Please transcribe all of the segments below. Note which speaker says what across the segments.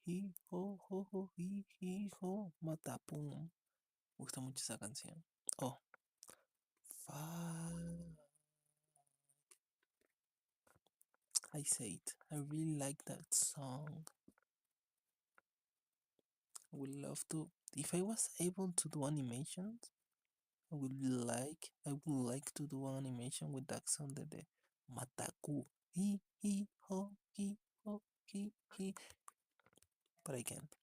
Speaker 1: hi, ho, ho, ho, hi, ho, matapum. Me gusta mucho esa canción. Oh, fuck. I say it. I really like that song. I would love to. If I was able to do animations, I would like to do an animation with that song the Mataku. Hi, ho, hi, ho, hi. But I can't.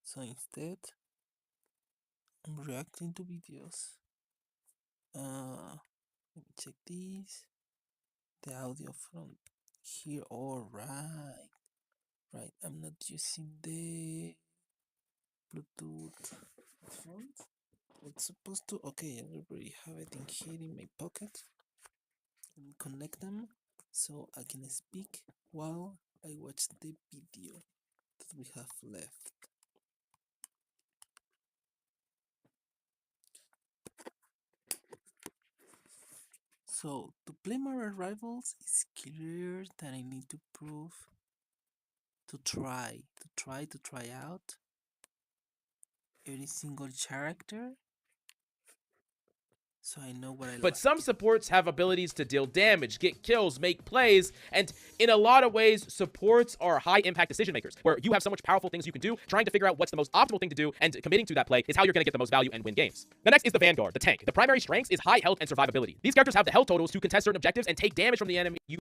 Speaker 1: So instead, I'm reacting to videos. Let me check this. The audio from here. All right. Right. I'm not using the Bluetooth headphones. It's supposed to. Okay, I already have it in here in my pocket. Let me connect them so I can speak while I watch the video that we have left. So to play Marvel Rivals, it's clear that I need to prove to try out every single character so I know what I
Speaker 2: But
Speaker 1: like.
Speaker 2: some supports have abilities to deal damage, get kills, make plays, and in a lot of ways, supports are high-impact decision makers, where you have so much powerful things you can do, trying to figure out what's the most optimal thing to do, and committing to that play is how you're going to get the most value and win games. The next is the Vanguard, the tank. The primary strength is high health and survivability. These characters have the health totals to contest certain objectives and take damage from the enemy you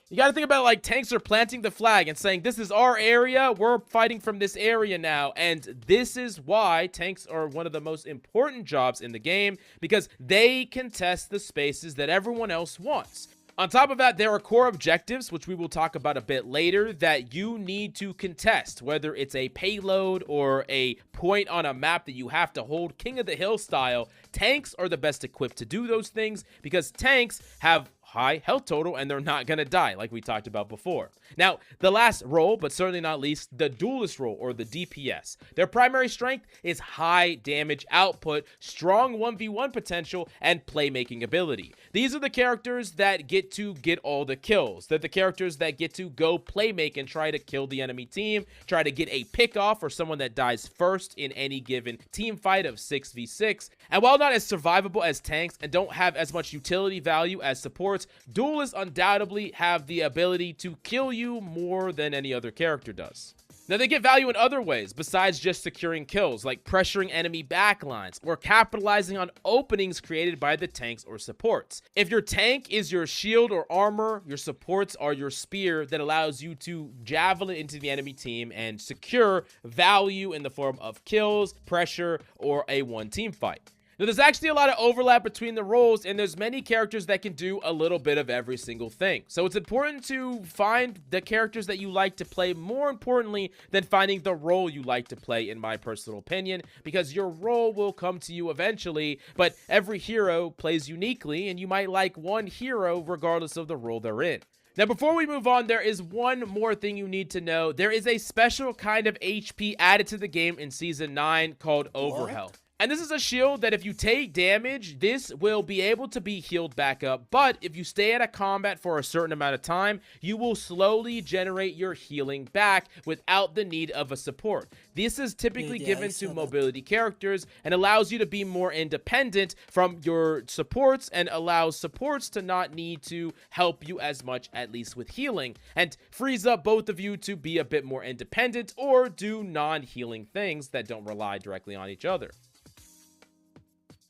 Speaker 2: You got to think about like tanks are planting the flag and saying, this is our area, we're fighting from this area now. And this is why tanks are one of the most important jobs in the game, because they contest the spaces that everyone else wants. On top of that, there are core objectives, which we will talk about a bit later, that you need to contest, whether it's a payload or a point on a map that you have to hold King of the Hill style. Tanks are the best equipped to do those things because tanks have high health total and they're not going to die like we talked about before. Now, the last role, but certainly not least, the duelist role or the DPS. Their primary strength is high damage output, strong 1v1 potential, and playmaking ability. These are the characters that get to get all the kills. They're the characters that get to go playmake and try to kill the enemy team, try to get a pick off or someone that dies first in any given team fight of 6v6. And while not as survivable as tanks and don't have as much utility value as supports, duelists undoubtedly have the ability to kill you more than any other character does. Now, they get value in other ways besides just securing kills, like pressuring enemy backlines or capitalizing on openings created by the tanks or supports. If your tank is your shield or armor, your supports are your spear that allows you to javelin into the enemy team and secure value in the form of kills, pressure, or a one-team fight. Now, there's actually a lot of overlap between the roles, and there's many characters that can do a little bit of every single thing. So it's important to find the characters that you like to play, more importantly than finding the role you like to play, in my personal opinion, because your role will come to you eventually, but every hero plays uniquely, and you might like one hero regardless of the role they're in. Now, before we move on, there is one more thing you need to know. There is a special kind of HP added to the game in Season 9 called Overhealth. And this is a shield that if you take damage, this will be able to be healed back up. But if you stay out of combat for a certain amount of time, you will slowly generate your healing back without the need of a support. This is typically given to mobility characters and allows you to be more independent from your supports and allows supports to not need to help you as much, at least with healing, and frees up both of you to be a bit more independent or do non-healing things that don't rely directly on each other.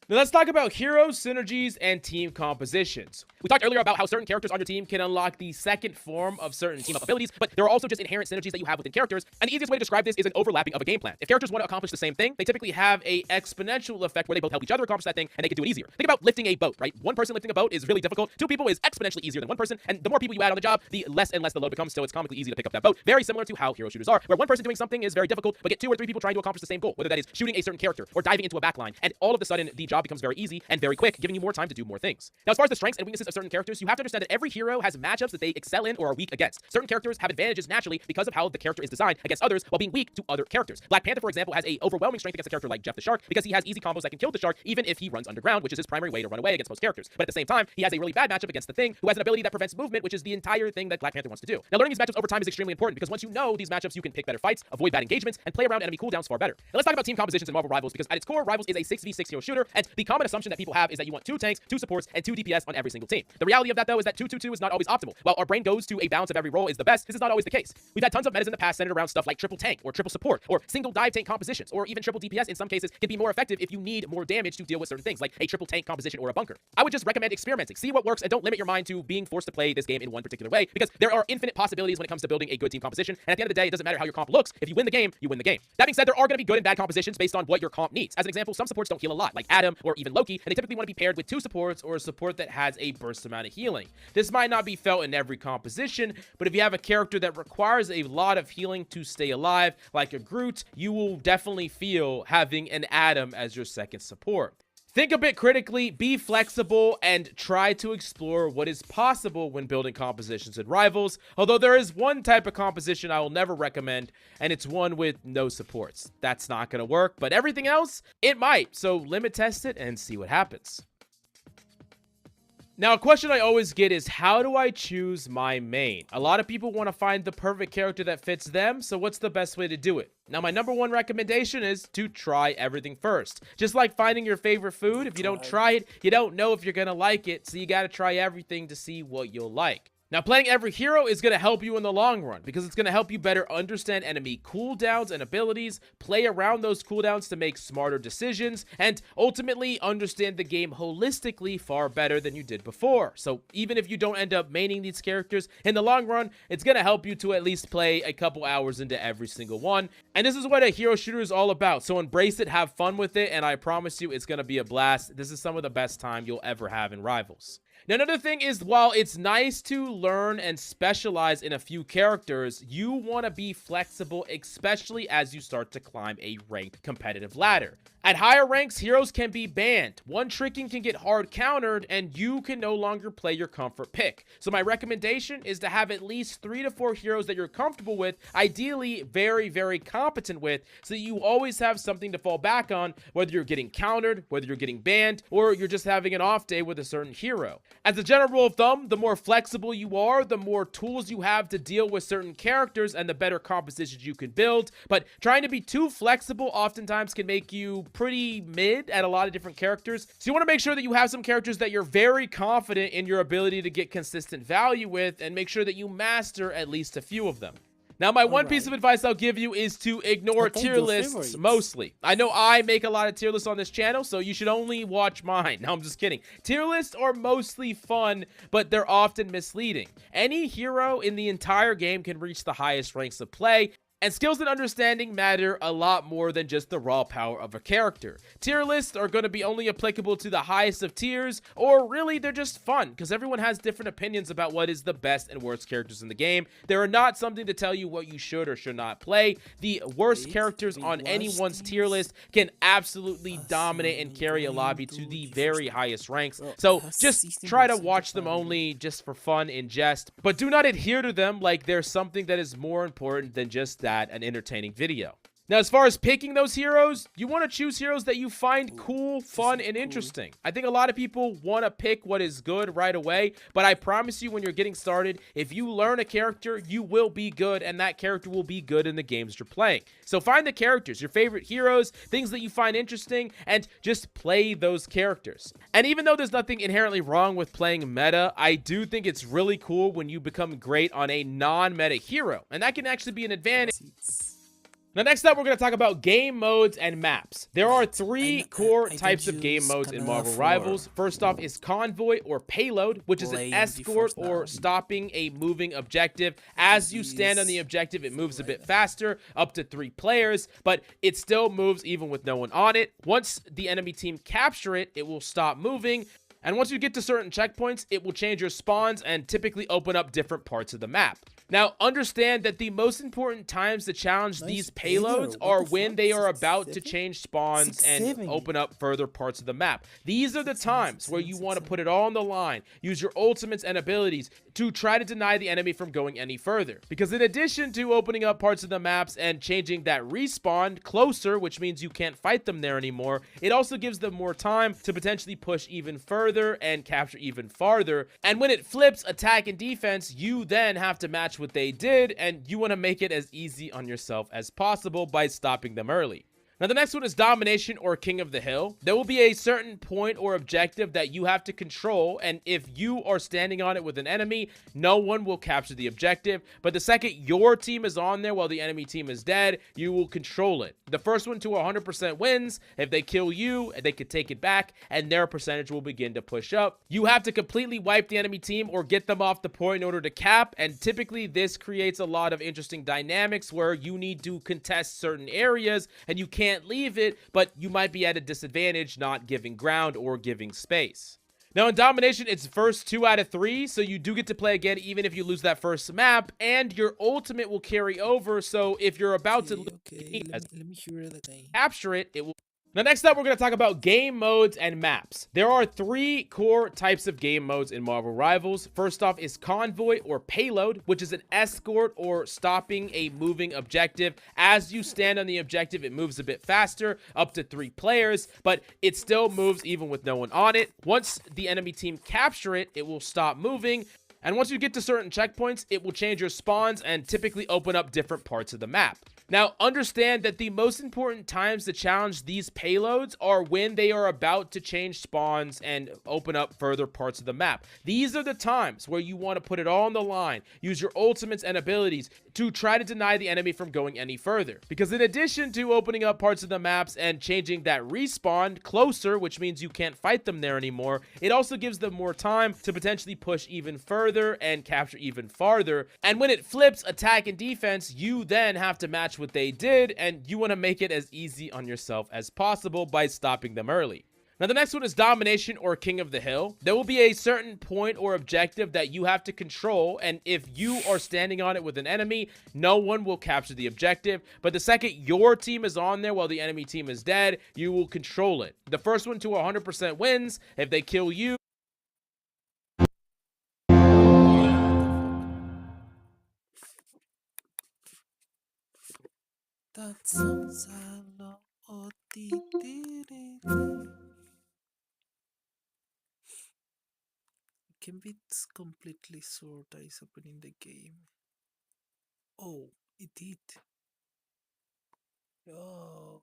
Speaker 2: Now let's talk about heroes, synergies, and team compositions. We talked earlier about how certain characters on your team can unlock the second form of certain team-up abilities, but there are also just inherent synergies that you have within characters, and the easiest way to describe this is an overlapping of a game plan. If characters want to accomplish the same thing, they typically have a exponential effect where they both help each other accomplish that thing, and they can do it easier. Think about lifting a boat, right? One person lifting a boat is really difficult. Two people is exponentially easier than one person, and the more people you add on the job, the less and less the load becomes, so it's comically easy to pick up that boat. Very similar to how hero shooters are, where one person doing something is very difficult, but get two or three people trying to accomplish the same goal, whether that is shooting a certain character or diving into a backline, and all of a sudden the job job becomes very easy and very quick, giving you more time to do more things. Now, as far as the strengths and weaknesses of certain characters, you have to understand that every hero has matchups that they excel in or are weak against. Certain characters have advantages naturally because of how the character is designed against others while being weak to other characters. Black Panther, for example, has a overwhelming strength against a character like Jeff the Shark because he has easy combos that can kill the shark even if he runs underground, which is his primary way to run away against most characters. But at the same time, he has a really bad matchup against the Thing, who has an ability that prevents movement, which is the entire thing that Black Panther wants to do. Now, learning these matchups over time is extremely important because once you know these matchups, you can pick better fights, avoid bad engagements, and play around enemy cooldowns far better. Now, let's talk about team compositions in Marvel Rivals because at its core, Rivals is a 6v6 hero shooter, and the common assumption that people have is that you want 2 tanks, 2 supports, and 2 DPS on every single team. The reality of that, though, is that 2-2-2 is not always optimal. While our brain goes to a balance of every role is the best, this is not always the case. We've had tons of metas in the past centered around stuff like triple tank, or triple support, or single dive tank compositions, or even triple DPS in some cases can be more effective if you need more damage to deal with certain things, like a triple tank composition or a bunker. I would just recommend experimenting, see what works, and don't limit your mind to being forced to play this game in one particular way, because there are infinite possibilities when it comes to building a good team composition, and at the end of the day, it doesn't matter how your comp looks. If you win the game, you win the game. That being said, there are going to be good and bad compositions based on what your comp needs. As an example, some supports don't heal a lot, like Adam or even Loki, and they typically want to be paired with 2 supports or a support that has a burst amount of healing. This might not be felt in every composition, but if you have a character that requires a lot of healing to stay alive, like a Groot, you will definitely feel having an Adam as your second support. Think a bit critically, be flexible, and try to explore what is possible when building compositions in Rivals, although there is one type of composition I will never recommend, and it's one with no supports. That's not going to work, but everything else, it might, so limit test it and see what happens. Now, a question I always get is, how do I choose my main? A lot of people want to find the perfect character that fits them, so what's the best way to do it? Now, my number one recommendation is to try everything first. Just like finding your favorite food, if you don't try it, you don't know if you're going to like it, so you got to try everything to see what you'll like. Now, playing every hero is going to help you in the long run because it's going to help you better understand enemy cooldowns and abilities, play around those cooldowns to make smarter decisions, and ultimately understand the game holistically far better than you did before. So even if you don't end up maining these characters, in the long run, it's going to help you to at least play a couple hours into every single one. And this is what a hero shooter is all about. So embrace it, have fun with it, and I promise you it's going to be a blast. This is some of the best time you'll ever have in Rivals. Now, another thing is, while it's nice to learn and specialize in a few characters, you want to be flexible, especially as you start to climb a ranked competitive ladder. At higher ranks, heroes can be banned. One tricking can get hard countered, and you can no longer play your comfort pick. So my recommendation is to have at least 3 to 4 heroes that you're comfortable with, ideally very, very competent with, so that you always have something to fall back on, whether you're getting countered, whether you're getting banned, or you're just having an off day with a certain hero. As a general rule of thumb, the more flexible you are, the more tools you have to deal with certain characters, and the better compositions you can build. But trying to be too flexible oftentimes can make you pretty mid at a lot of different characters. So you want to make sure that you have some characters that you're very confident in your ability to get consistent value with, and make sure that you master at least a few of them. Now, my one piece of advice I'll give you is to ignore tier lists mostly. I know I make a lot of tier lists on this channel, so you should only watch mine. No, I'm just kidding. Tier lists are mostly fun, but they're often misleading. Any hero in the entire game can reach the highest ranks of play, and skills and understanding matter a lot more than just the raw power of a character. Tier lists are going to be only applicable to the highest of tiers, or really they're just fun, because everyone has different opinions about what is the best and worst characters in the game. They are not something to tell you what you should or should not play. The worst characters on anyone's tier list can absolutely dominate and carry a lobby to the very highest ranks. So just try to watch them only just for fun and jest, but do not adhere to them like there's something that is more important than just that. An entertaining video. Now, as far as picking those heroes, you want to choose heroes that you find cool, fun, and interesting. I think a lot of people want to pick what is good right away, but I promise you when you're getting started, if you learn a character, you will be good, and that character will be good in the games you're playing. So find the characters, your favorite heroes, things that you find interesting, and just play those characters. And even though there's nothing inherently wrong with playing meta, I do think it's really cool when you become great on a non-meta hero, and that can actually be an advantage. Now, next up, we're going to talk about game modes and maps. There are 3 core types of game modes in Marvel Rivals. First off is Convoy or Payload, which is an escort or stopping a moving objective. As you stand on the objective, it moves a bit faster, up to 3 players, but it still moves even with no one on it. Once the enemy team capture it, it will stop moving. And once you get to certain checkpoints, it will change your spawns and typically open up different parts of the map. Now, understand that the most important times to challenge these payloads are when they are about to change spawns and open up further parts of the map. These are the times where you want to put it all on the line, use your ultimates and abilities to try to deny the enemy from going any further. Because in addition to opening up parts of the maps and changing that respawn closer, which means you can't fight them there anymore, it also gives them more time to potentially push even further and capture even farther. And when it flips attack and defense, you then have to match what they did, and you want to make it as easy on yourself as possible by stopping them early. Now, the next one is domination or king of the hill. There will be a certain point or objective that you have to control, and if you are standing on it with an enemy, no one will capture the objective. But the second your team is on there while the enemy team is dead, you will control it. The first one to 100% wins. If they kill you, they could take it back, and their percentage will begin to push up. You have to completely wipe the enemy team or get them off the point in order to cap, and typically this creates a lot of interesting dynamics where you need to contest certain areas, and you can't leave it, but you might be at a disadvantage not giving ground or giving space. Now, in domination, it's first 2 out of 3, so you do get to play again even if you lose that first map, and your ultimate will carry over, so if you're about to
Speaker 1: let me hear that
Speaker 2: capture it, it will. Now, next up, we're going to talk about game modes and maps. There are 3 core types of game modes in Marvel Rivals. First off is Convoy or Payload, which is an escort or stopping a moving objective. As you stand on the objective, it moves a bit faster, up to 3 players, but it still moves even with no one on it. Once the enemy team capture it, it will stop moving. And once you get to certain checkpoints, it will change your spawns and typically open up different parts of the map. Now, understand that the most important times to challenge these payloads are when they are about to change spawns and open up further parts of the map. These are the times where you want to put it all on the line, use your ultimates and abilities to try to deny the enemy from going any further. Because in addition to opening up parts of the maps and changing that respawn closer, which means you can't fight them there anymore, it also gives them more time to potentially push even further and capture even farther. And when it flips attack and defense, you then have to match what they did, and you want to make it as easy on yourself as possible by stopping them early. Now, the next one is domination or king of the hill. There will be a certain point or objective that you have to control, and if you are standing on it with an enemy, no one will capture the objective. But the second your team is on there while the enemy team is dead, you will control it. The first one to 100% wins. If they kill you,
Speaker 1: that sounds hello. Oh, can be completely sure that is happening in the game. Oh, it did. Oh.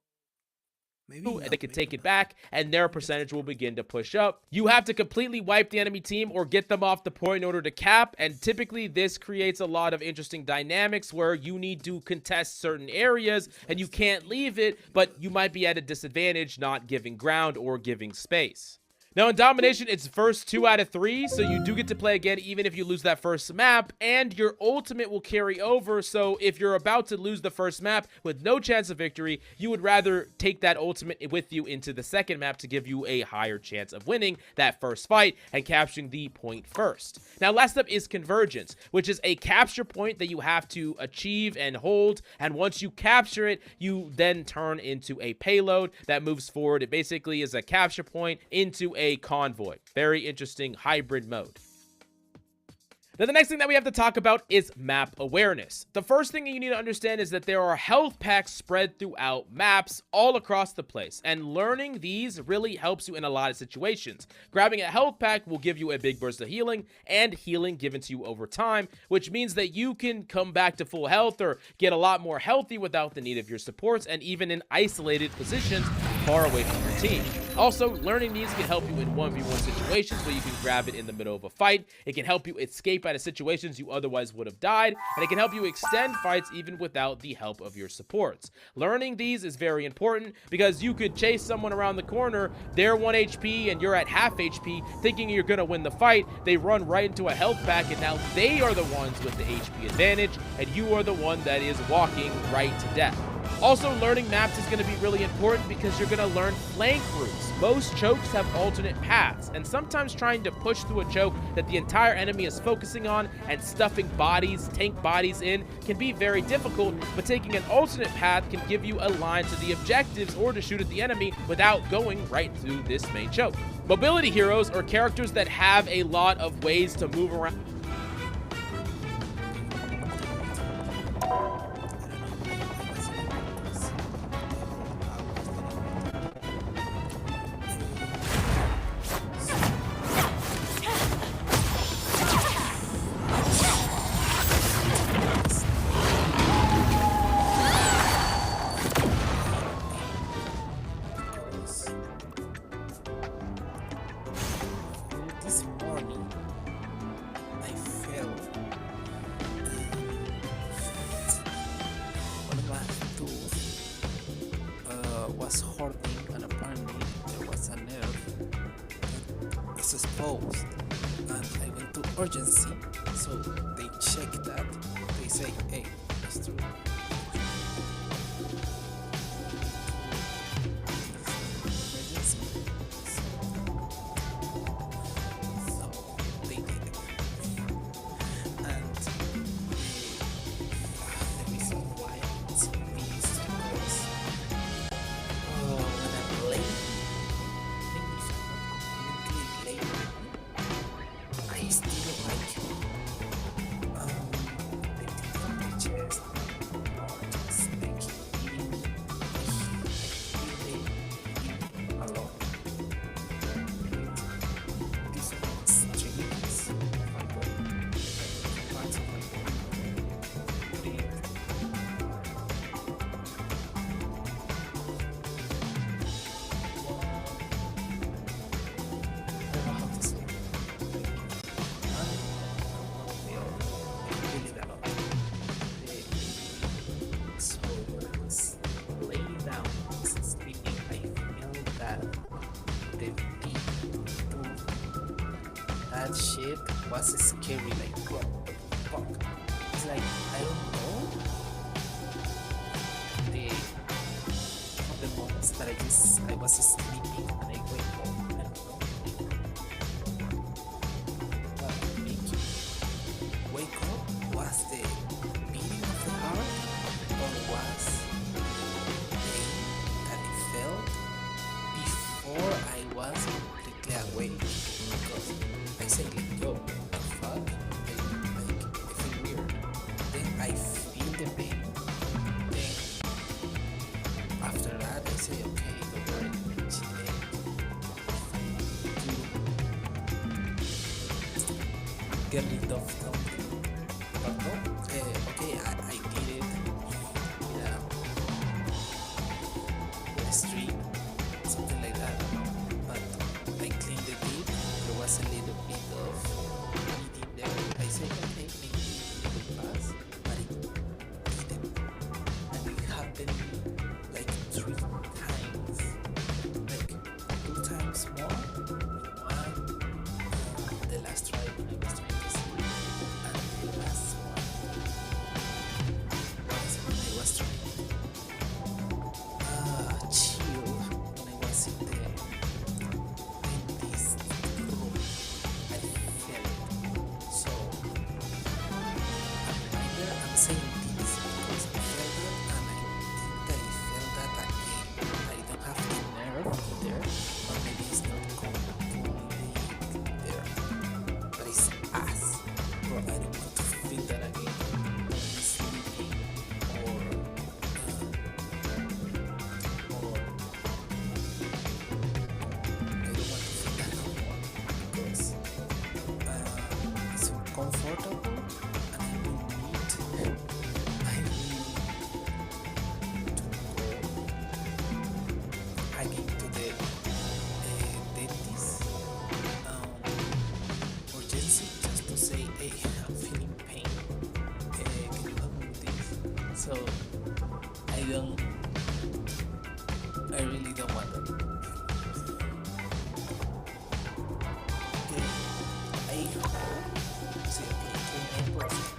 Speaker 2: They could take it back, and their percentage will begin to push up. You have to completely wipe the enemy team or get them off the point in order to cap, and typically this creates a lot of interesting dynamics where you need to contest certain areas, and you can't leave it, but you might be at a disadvantage not giving ground or giving space. Now, in domination, it's first 2 out of 3, so you do get to play again even if you lose that first map, and your ultimate will carry over, so if you're about to lose the first map with no chance of victory, you would rather take that ultimate with you into the second map to give you a higher chance of winning that first fight and capturing the point first. Now, last up is convergence, which is a capture point that you have to achieve and hold, and once you capture it, you then turn into a payload that moves forward. It basically is a capture point into a convoy. Very interesting hybrid mode. Now, the next thing that we have to talk about is map awareness. The first thing you need to understand is that there are health packs spread throughout maps all across the place, and learning these really helps you in a lot of situations. Grabbing a health pack will give you a big burst of healing, and healing given to you over time, which means that you can come back to full health or get a lot more healthy without the need of your supports, and even in isolated positions far away from your team. Also, learning these can help you in 1v1 situations where you can grab it in the middle of a fight. It can help you escape out of situations you otherwise would have died, and it can help you extend fights even without the help of your supports. Learning these is very important because you could chase someone around the corner, they're 1 HP and you're at half HP, thinking you're gonna win the fight. They run right into a health pack, and now they are the ones with the HP advantage, and you are the one that is walking right to death. Also, learning maps is going to be really important because you're going to learn flank routes. Most chokes have alternate paths, and sometimes trying to push through a choke that the entire enemy is focusing on and stuffing bodies, tank bodies in can be very difficult, but taking an alternate path can give you a line to the objectives or to shoot at the enemy without going right through this main choke. Mobility heroes are characters that have a lot of ways to move around.
Speaker 1: This morning I fell. One of my tooth was hurting, and apparently there was a nerve that was exposed, and I went to urgency. So they checked that. They say, hey, it's true. Emergency. So they did it. And the reason why it's this because when I'm late, even if I'm not completely late, I still like from my chest, just like eating a lot. This extremities of my body, parts of my body, breathe. I don't know how to say it. Like, one of the other. I really don't know. So when I was laying down, sleeping, I felt that the beat, that shit was scary. Like, what the fuck? It's like, I don't know. From the moments that I was sleeping and I wake up, I don't know. What make you wake up? Was the beating of the heart, or was the pain that I felt before I was completely awake? Because I say like, yo, what the fuck? I feel weird. Then I feel the pain. Then after that I say, okay, don't worry, chill. Get rid of something. But no, okay, I did it. Yeah, with a stream, something like that. But I cleaned the deep. There was a little bit of bleeding there. I said, okay, maybe it will pass, but it didn't. And it happened like 3 times, like 2 times more. One, the last try when I was trying to sleep, and the last one was when I was trying to chill when I was in this room. I felt it. So I'm saying this because I felt it, and I think that I felt that again. I don't have the nerve there, or maybe it's not completely there, but it's ass. Bro, I don't want to feel that again when I'm sleeping, or I don't want to feel that no more because it's uncomfortable, and I will need to go again to the dentist urgency just to say, hey, I'm feeling pain. Can you help me with this? So I really don't want that. Okay, I hope. See, okay, 29%.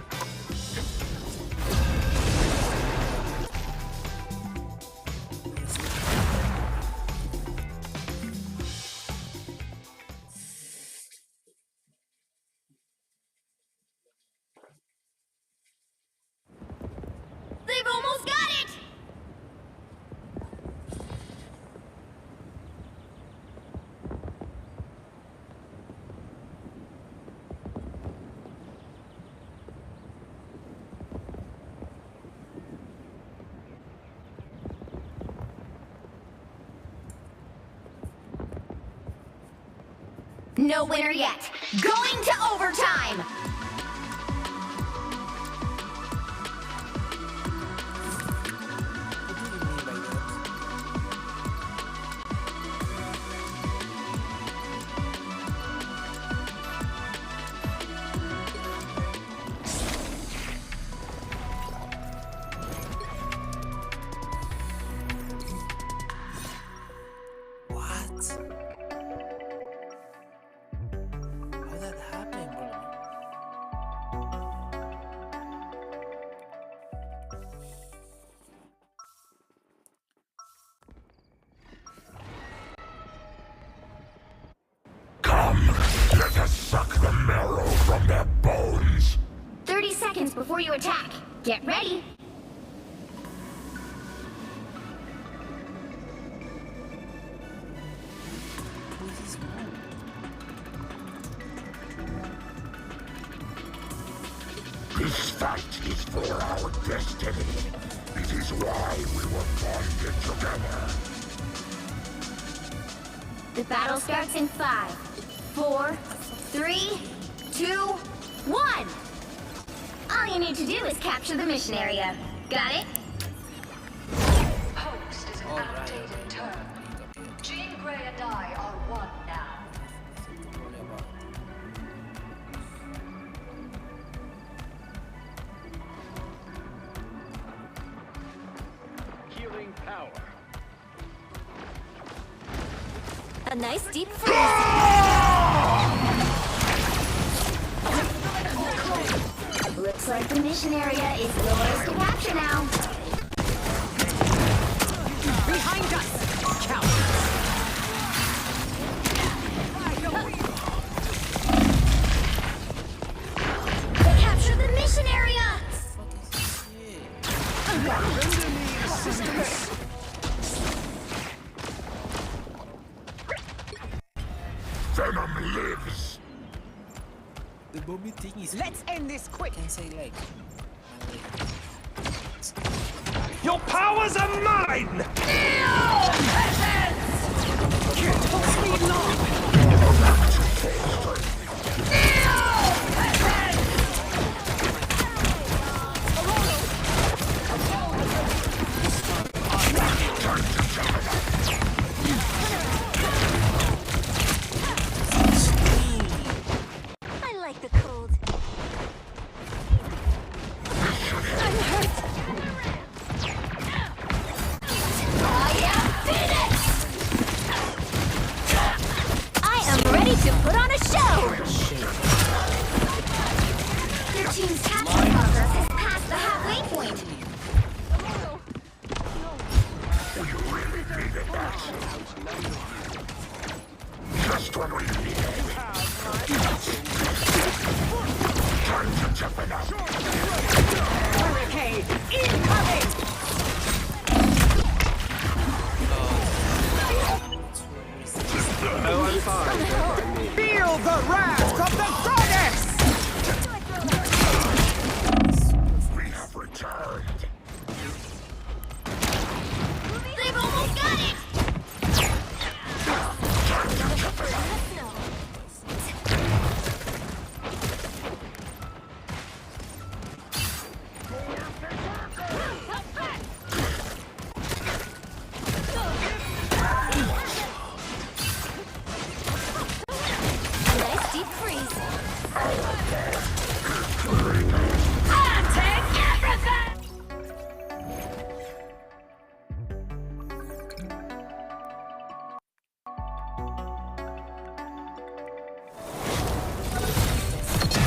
Speaker 3: No winner yet. Going to overtime.
Speaker 1: What do you mean by that? What? How that happen, bro?
Speaker 4: Come, let us suck the marrow from their bones.
Speaker 3: 30 seconds before you attack. Get ready.
Speaker 1: Please move.
Speaker 4: This fight is for our destiny. It is why we were bonded together.
Speaker 3: The battle starts in 5, 4, 3, 2, 1. All you need to do is capture the mission area. Got it?
Speaker 5: Host is an outdated term. Jean Grey and I are one now.
Speaker 6: Healing power.
Speaker 3: A nice deep freeze. Looks like the mission area is yours to capture now.
Speaker 7: Behind us!
Speaker 3: They captured the mission area!
Speaker 4: Venom lives.
Speaker 1: The Bobby thing is.
Speaker 7: Let's end this quick!
Speaker 1: Can say like.
Speaker 6: Your powers are mine!
Speaker 3: I like the cold. I'm hurt. I am Phoenix! I am ready to put on a show! Your team's capture progress has passed the halfway point.
Speaker 4: You really needed that. Just what we needed. Time to toughen up.
Speaker 7: Hurricane incoming!
Speaker 6: Oh, I'm fine. Don't mind me.
Speaker 7: Feel the wrath of the goddess!
Speaker 4: We have returned.
Speaker 3: They've almost got it! Nice deep freeze. I take everything!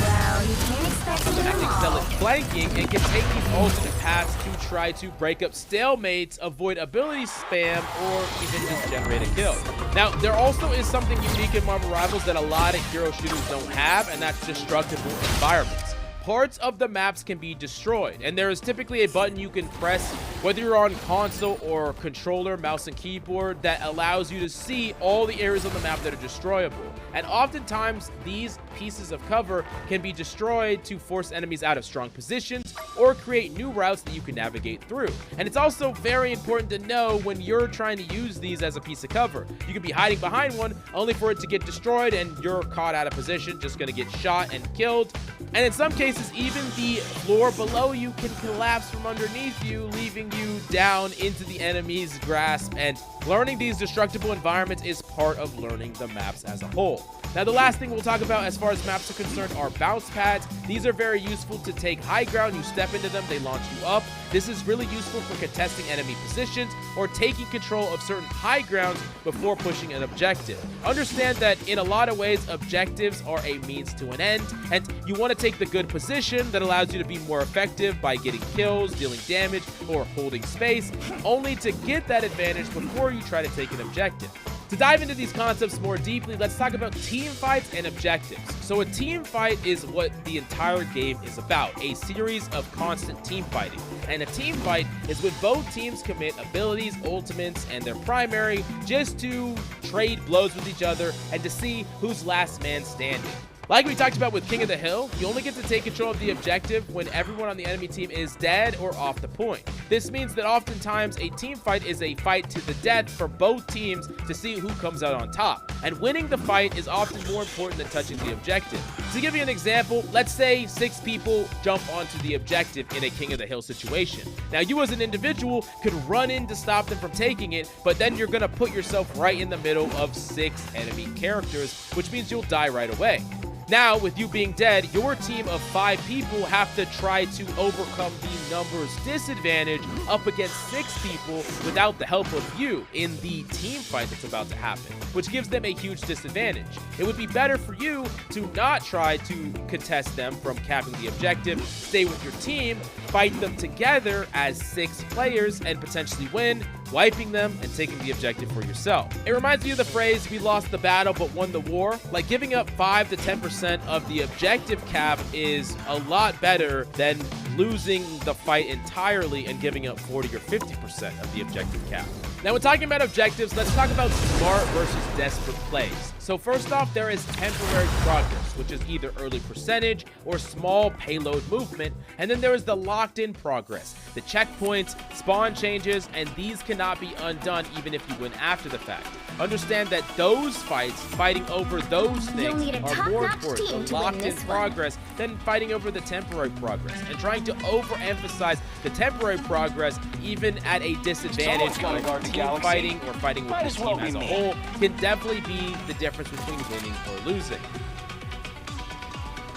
Speaker 3: Well, you can't expect to win
Speaker 2: I
Speaker 3: them
Speaker 2: can excel
Speaker 3: all.
Speaker 2: at flanking and can take these alternate paths to try to break up stalemates, avoid ability spam, or even just generate a kill. Now, there also is something unique in Marvel Rivals that a lot of hero shooters don't have, and that's destructible environments. parts of the maps can be destroyed, and there is typically a button you can press, whether you're on console or controller, mouse and keyboard, that allows you to see all the areas on the map that are destroyable. And oftentimes, these pieces of cover can be destroyed to force enemies out of strong positions or create new routes that you can navigate through. And it's also very important to know when you're trying to use these as a piece of cover. You could be hiding behind one only for it to get destroyed and you're caught out of position, just going to get shot and killed. And in some cases, even the floor below you can collapse from underneath you, leaving you down into the enemy's grasp. And learning these destructible environments is part of learning the maps as a whole. Now, the last thing we'll talk about as far as maps are concerned are bounce pads. These are very useful to take high ground. You step into them, they launch you up. This is really useful for contesting enemy positions or taking control of certain high grounds before pushing an objective. Understand that in a lot of ways, objectives are a means to an end, and you want to take the good position that allows you to be more effective by getting kills, dealing damage, or holding space, only to get that advantage before you try to take an objective. To dive into these concepts more deeply, let's talk about team fights and objectives. So a team fight is what the entire game is about, a series of constant team fighting. And a team fight is when both teams commit abilities, ultimates, and their primary just to trade blows with each other and to see who's last man standing. Like we talked about with King of the Hill, you only get to take control of the objective when everyone on the enemy team is dead or off the point. This means that oftentimes a team fight is a fight to the death for both teams to see who comes out on top. And winning the fight is often more important than touching the objective. To give you an example, let's say 6 people jump onto the objective in a King of the Hill situation. Now, you as an individual could run in to stop them from taking it, but then you're going to put yourself right in the middle of 6 enemy characters, which means you'll die right away. Now, with you being dead, your team of 5 people have to try to overcome the numbers disadvantage up against 6 people without the help of you in the team fight that's about to happen, which gives them a huge disadvantage. It would be better for you to not try to contest them from capping the objective, stay with your team, fight them together as 6 players, and potentially win, wiping them and taking the objective for yourself. It reminds me of the phrase, "we lost the battle but won the war." Like, giving up 5 to 10% of the objective cap is a lot better than losing the fight entirely and giving up 40 or 50% of the objective cap. Now, when talking about objectives, let's talk about smart versus desperate plays. So first off, there is temporary progress, which is either early percentage or small payload movement, and then there is the locked-in progress, the checkpoints, spawn changes, and these cannot be undone even if you win after the fact. Understand that those fights, fighting over those things, are more important, the locked-in progress, than fighting over the temporary progress. And trying to overemphasize the temporary progress, even at a disadvantage when team fighting or fighting with the team as a whole, can definitely be the difference between winning or losing.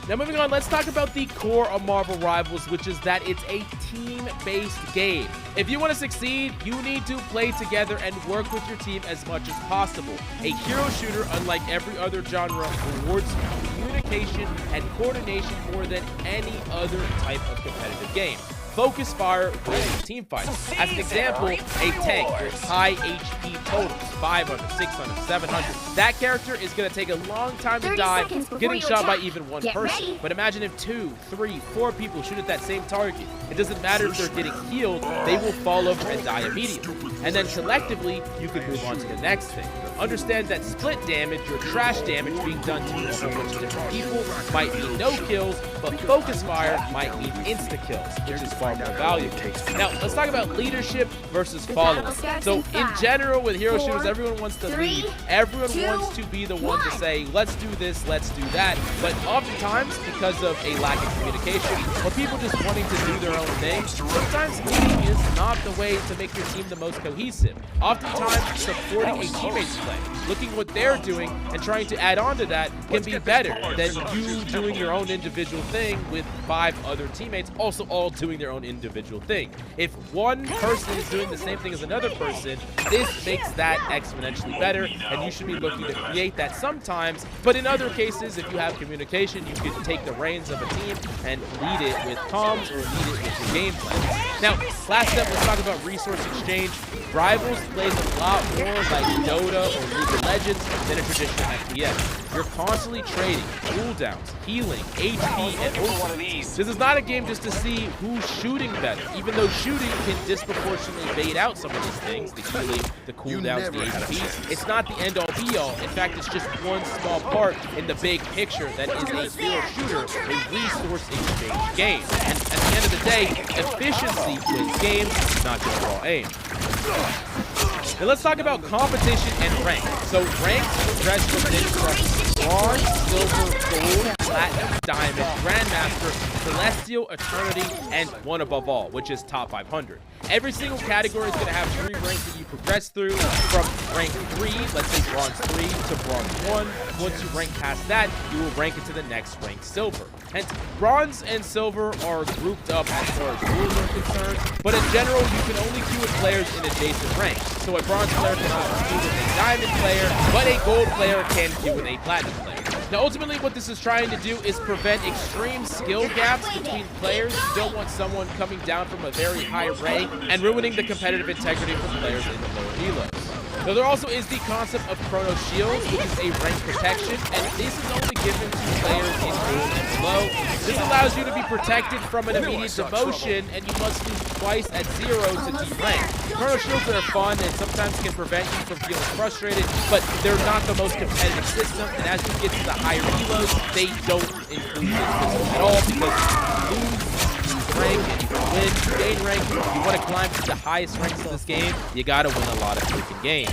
Speaker 2: Now, moving on, let's talk about the core of Marvel Rivals, which is that it's a team-based game. If you want to succeed, you need to play together and work with your team as much as possible. A hero shooter, unlike every other genre, rewards communication and coordination more than any other type of competitive game. Focus fire wins team fights. As an example, a tank with high HP totals, 500, 600, 700. That character is going to take a long time to die, getting shot by even one person. But imagine if 2, 3, 4 people shoot at that same target. It doesn't matter if they're getting healed, they will fall over and die immediately. And then collectively, you can move on to the next thing. Understand that split damage or trash damage being done to a whole bunch of different people might mean no kills, but focus fire might mean insta kills, which is far more valuable. Now, let's talk about leadership versus following. So in general, with hero shooters, everyone wants to lead. Everyone wants to be the one to say, let's do this, let's do that. But oftentimes, because of a lack of communication, or people just wanting to do their own thing, sometimes leading is not the way to make your team the most cohesive. Oftentimes, supporting a teammate's play, looking what they're doing and trying to add on to that can be better than you doing your own individual thing with 5 other teammates also all doing their own individual thing. If one person is doing the same thing as another person, this makes that exponentially better, and you should be looking to create that sometimes. But in other cases, if you have communication, you can take the reins of a team and lead it with comms or lead it with your game plan. Now, last step, let's talk about resource exchange. Rivals plays a lot more like Dota or League of Legends than a traditional FPS. You're constantly trading, cooldowns, healing, HP, and ultimates. This is not a game just to see who's shooting better, even though shooting can disproportionately bait out some of these things, the healing, the cooldowns, the HP. It's not the end-all be-all. In fact, it's just one small part in the big picture that is a hero shooter, a resource exchange game. And at the end of the day, efficiency wins games, not just raw aim. Now let's talk about competition and rank. So ranks progress from bronze, silver, gold, platinum, diamond, grandmaster, celestial, eternity, and one above all, which is top 500. Every single category is going to have 3 ranks that you progress through, from rank 3, let's say bronze 3, to bronze 1. Once you rank past that, you will rank into the next rank, silver. Hence, bronze and silver are grouped up as far as rules are concerned, but in general, you can only queue with players in adjacent ranks. So a bronze player cannot queue with a diamond player, but a gold player can queue with a platinum player. Now, ultimately, what this is trying to do is prevent extreme skill gaps between players. You don't want someone coming down from a very high rank and ruining the competitive integrity for players in the lower elos. Now, there also is the concept of chrono shields, which is a rank protection, and this is only given to players in gold and below. This allows you to be protected from an immediate demotion, and you must lose twice at 0 to de-rank. Chrono shields are fun and sometimes can prevent you from feeling frustrated, but they're not the most competitive system, and as you get to the higher elos, they don't include this system at all, because you lose rank, and you can win, gain rank. If you want to climb to the highest ranks of this game, you gotta win a lot of freaking games.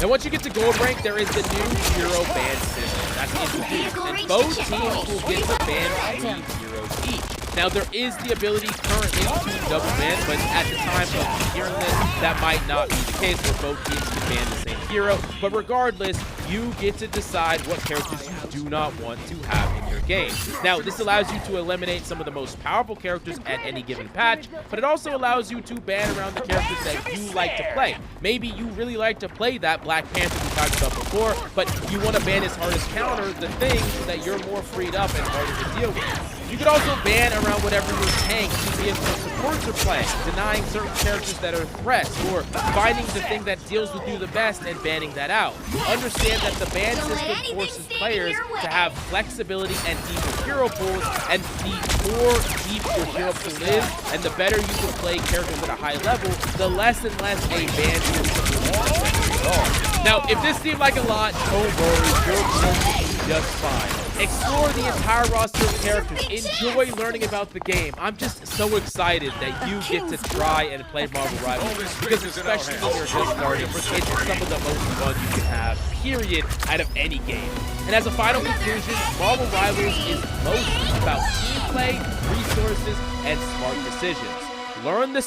Speaker 2: Now, once you get to gold rank, there is the new hero ban system that's introduced, and both teams will get to ban 3 heroes each. Now, there is the ability currently to double ban, but at the time of hearing this, that might not be the case where both teams can ban the same hero. But regardless, you get to decide what characters you do not want to have in your game. Now, this allows you to eliminate some of the most powerful characters at any given patch, but it also allows you to ban around the characters that you like to play. Maybe you really like to play that Black Panther we talked about before, but you want to ban his hardest counter, the thing, so that you're more freed up and harder to deal with. You could also ban around whatever your tank, DPS, or supports are playing, denying certain characters that are threats, or finding the thing that deals with you the best and banning that out. Understand that the ban system forces players to have flexibility and deeper hero pools, and the more deep your hero pool is, and the better you can play characters at a high level, the less and less a ban system will affect you at all. Now, if this seemed like a lot, don't worry, you're going to be just fine. Explore the entire roster of characters. Enjoy learning about the game. I'm just so excited that you get to try and play Marvel Rivals, because especially when you're just starting, it's some of the most fun you can have, period, out of any game. And as a final conclusion, Marvel Rivals is mostly about team play, resources, and smart decisions. Learn the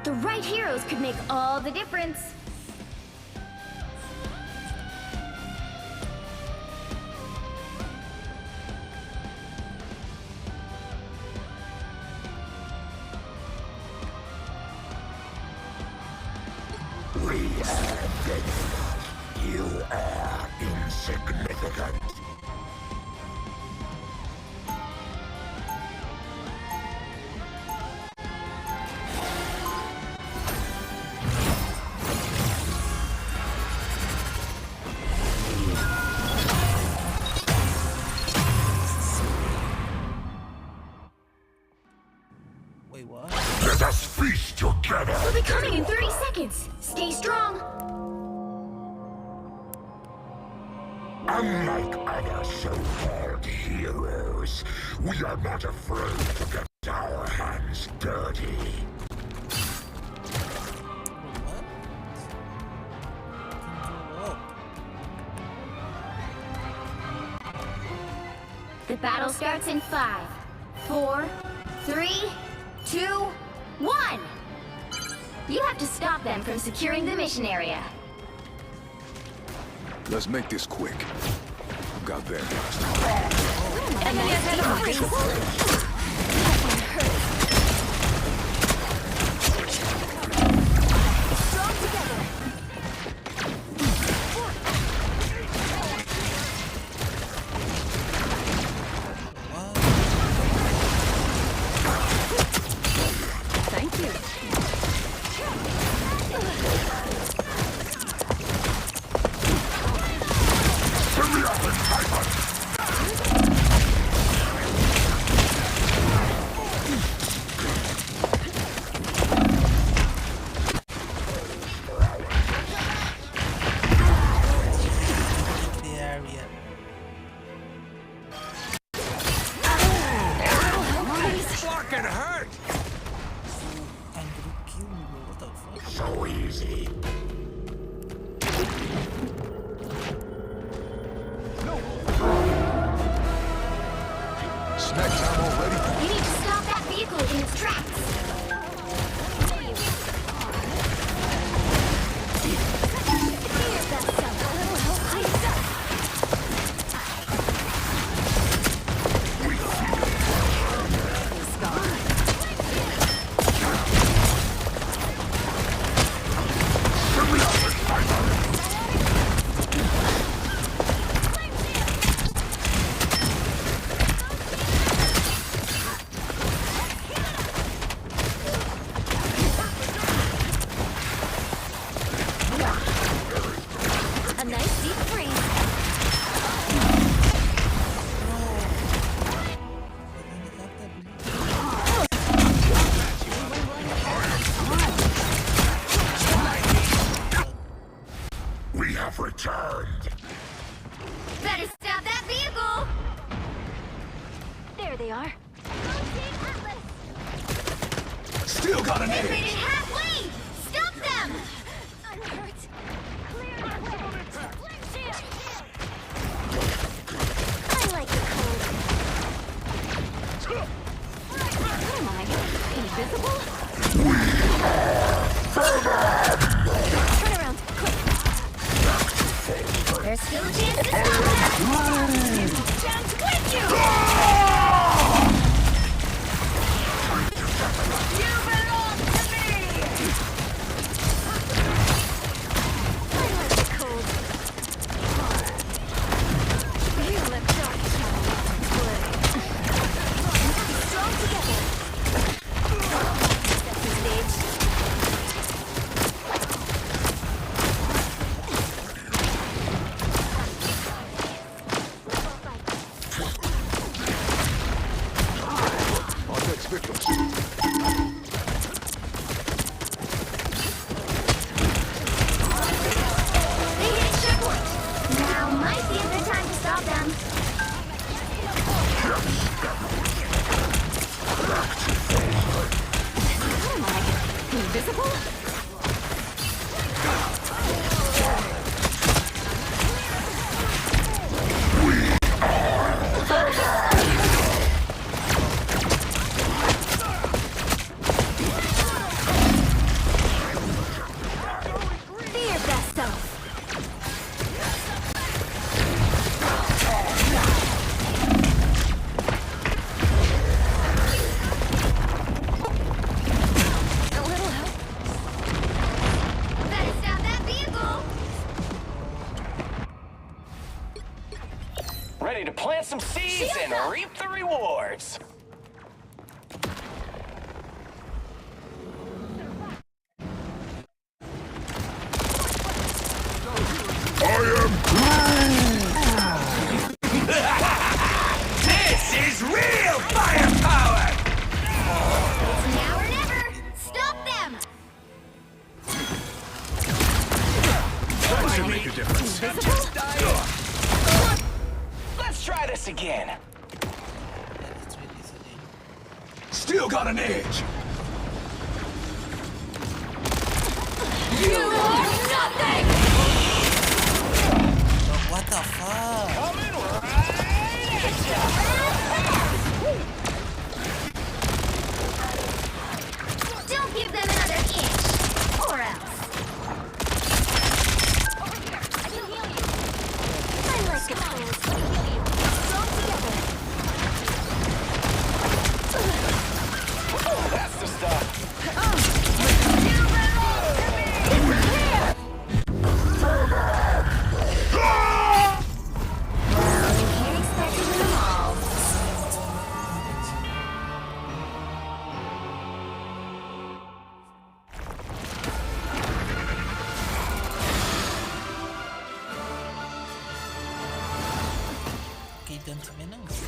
Speaker 3: The right heroes could make all the difference.
Speaker 4: We are dead. You are insignificant.
Speaker 1: Wait, what?
Speaker 4: Let us feast together.
Speaker 3: We'll be coming in 30 seconds. Stay strong.
Speaker 4: Unlike other so-called heroes, we are not afraid to get our hands dirty.
Speaker 3: The The battle starts in 5, 4, 3, 2, 1! You have to stop them from securing the mission area.
Speaker 4: Let's make this quick. Got that.
Speaker 3: Enemy attack!
Speaker 7: Thank you.
Speaker 1: The area.
Speaker 6: Fucking hurt!
Speaker 1: I'm gonna kill you. What the fuck?
Speaker 4: So easy. Snack time already?
Speaker 3: You need to stop that vehicle in its tracks. A nice deep freeze.
Speaker 4: We have returned.
Speaker 3: Better stop that vehicle! There they are.
Speaker 4: Still got an
Speaker 3: They
Speaker 4: edge.
Speaker 3: made it halfway! Stop them! I'm hurt. Clear the way. I like the cold. What am I? Invisible? Turn around, quick. There's still a chance to stop them! Chance to quit you! You belong to me! I like the cold. You let dark shine play. Strong together. Set the stage.
Speaker 4: Our next victims.
Speaker 3: They hit checkpoint. Now might be a good time to stop them. What am I? Invisible? Be your best self. A little help. Better stop that vehicle.
Speaker 6: Ready to plant some seeds and reap the rewards. This is real firepower!
Speaker 3: It's now or never. Stop them.
Speaker 4: That should make a difference.
Speaker 6: Let's try this again.
Speaker 1: It's really easy.
Speaker 4: Still got an edge.
Speaker 3: You are nothing.
Speaker 1: But what the fuck?
Speaker 6: Coming right at ya!
Speaker 1: 20 menos.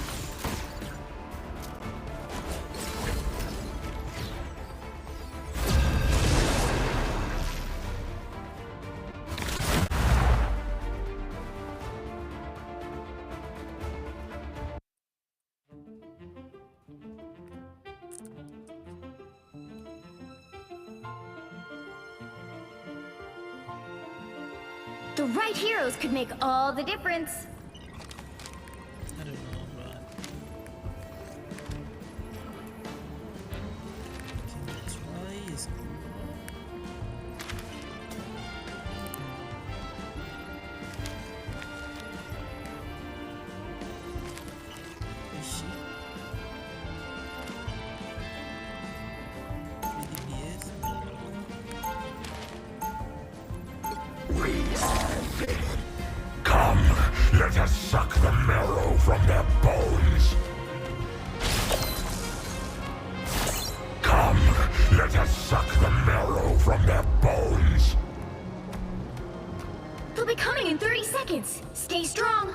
Speaker 3: The right heroes could make all the difference.
Speaker 1: I don't know, but can you try? Is she? 3 DPS?
Speaker 4: We are dead. Come, let us suck the marrow from their bones. Come, let us suck the marrow from their bones.
Speaker 3: They'll be coming in 30 seconds. Stay strong.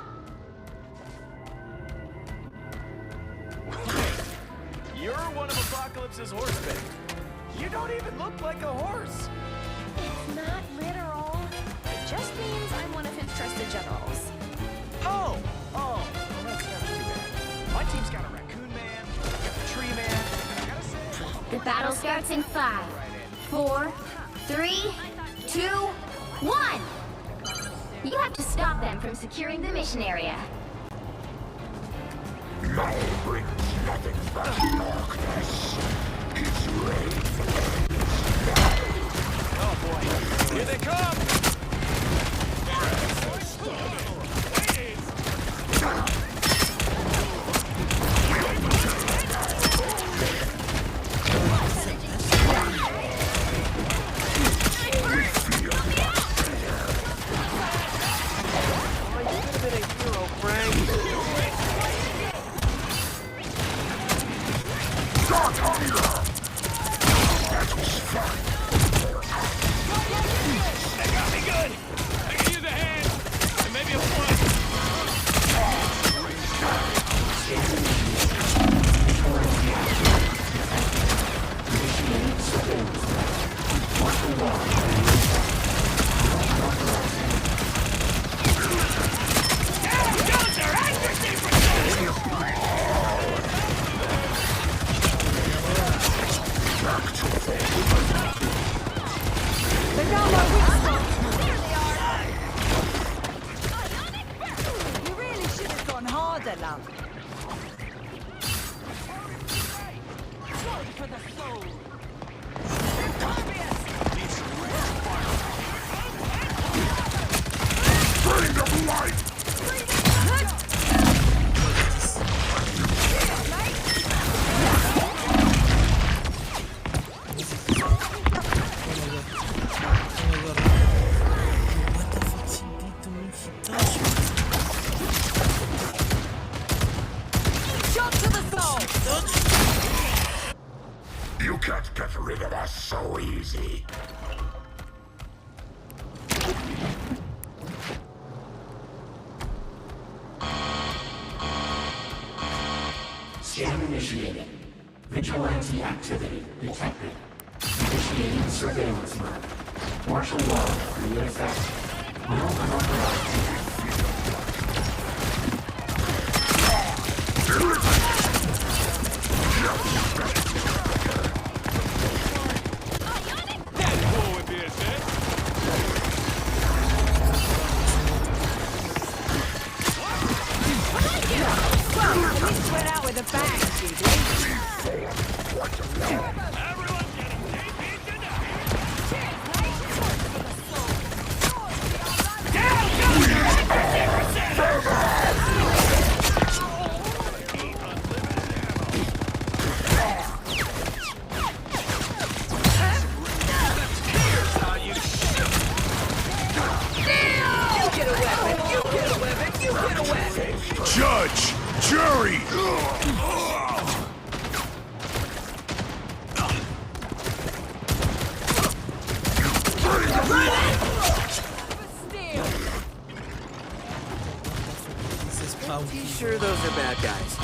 Speaker 6: You're one of Apocalypse's horsemen. You don't even look like a horse.
Speaker 8: It's not literal. It just means I'm one of his trusted generals.
Speaker 6: Oh, well, that's never too bad. My team's got a raccoon man, I got the tree man, and I gotta say,
Speaker 3: The battle starts in 5,
Speaker 6: right in.
Speaker 3: 4, 3, 2, 1. You have to stop them from securing the mission area.
Speaker 4: Now brings nothing but darkness. Its reign
Speaker 6: Oh boy, here they come!
Speaker 4: dark hunger. That was fun.
Speaker 6: They got me good! I can use a hand! And maybe a foot!
Speaker 7: They're down my weak spot. There they are. You really should have gone harder, love. One for the soul.
Speaker 4: Bring the light.
Speaker 1: What the fuck she did to me? She touched me.
Speaker 7: Shot to the soul.
Speaker 4: You can't get rid of us so easy.
Speaker 9: Scan initiated. Vigilante activity detected. Initiating surveillance mode. Martial law in effect. Will unauthorized.
Speaker 7: Well, at least went out with a bang, Judy.
Speaker 4: Judge! Jury!
Speaker 1: This is
Speaker 7: Pretty sure those are bad guys.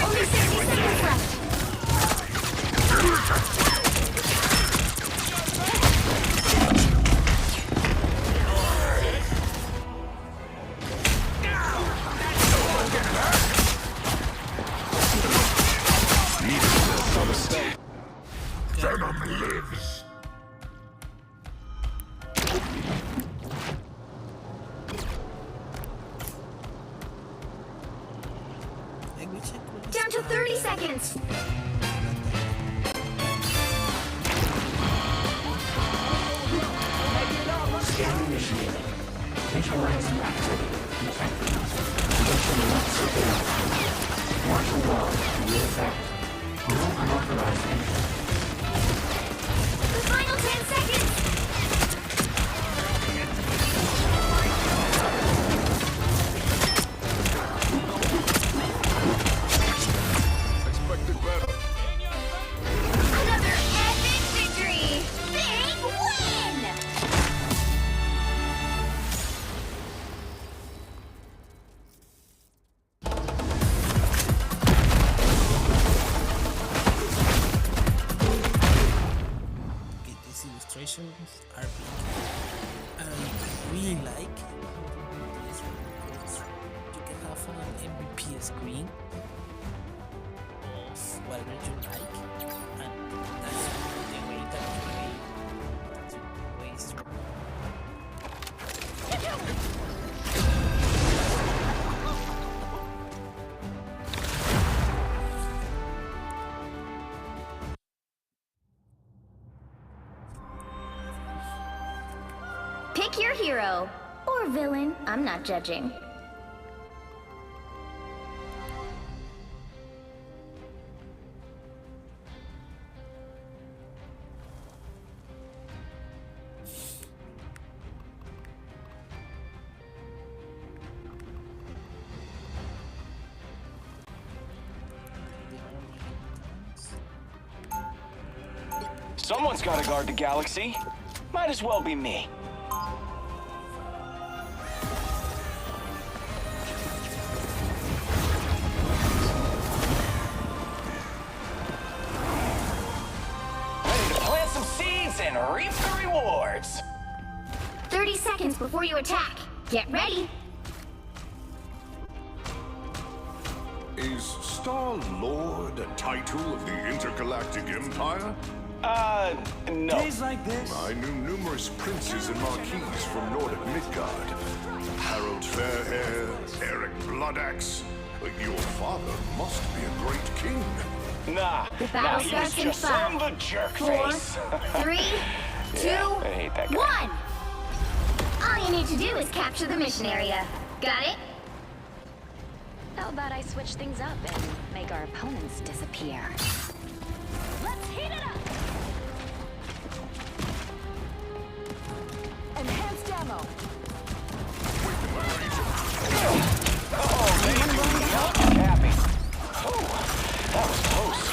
Speaker 3: Only 60 seconds left.
Speaker 4: Venom lives.
Speaker 3: Down to 30 seconds.
Speaker 9: Scan initiated. Vigilante activity detected. Vigilante surveillance. Martial law in effect. No unauthorized entry.
Speaker 3: The final 10 seconds.
Speaker 4: Expected better.
Speaker 3: Another epic victory. Big win.
Speaker 1: Okay, these illustrations are big. I really like this one because you can have an MVP screen of whatever you like, and that's the way that you waste your
Speaker 3: Pick your hero. Or villain. I'm not judging.
Speaker 6: Someone's gotta guard the galaxy. Might as well be me. Ready to plant some seeds and reap the rewards.
Speaker 3: 30 seconds before you attack. Get ready.
Speaker 4: Is Star-Lord a title of the Intergalactic Empire?
Speaker 6: No.
Speaker 7: Days like this.
Speaker 4: I knew numerous princes and marquises from Nordic Midgard. Harold Fairhair, Eric Bloodaxe. Your father must be a great king.
Speaker 6: Nah.
Speaker 3: The battle
Speaker 6: he was
Speaker 3: starts in
Speaker 6: just some of
Speaker 3: 5,
Speaker 6: a jerk
Speaker 3: 4,
Speaker 6: face.
Speaker 3: 3, 2,
Speaker 6: Yeah, I hate that guy.
Speaker 3: 1. All you need to do is capture the mission area. Got it?
Speaker 8: How about I switch things up and make our opponents disappear? Let's heat it up! Enhanced ammo!
Speaker 6: Oh, baby, not happy. Oh, that was close.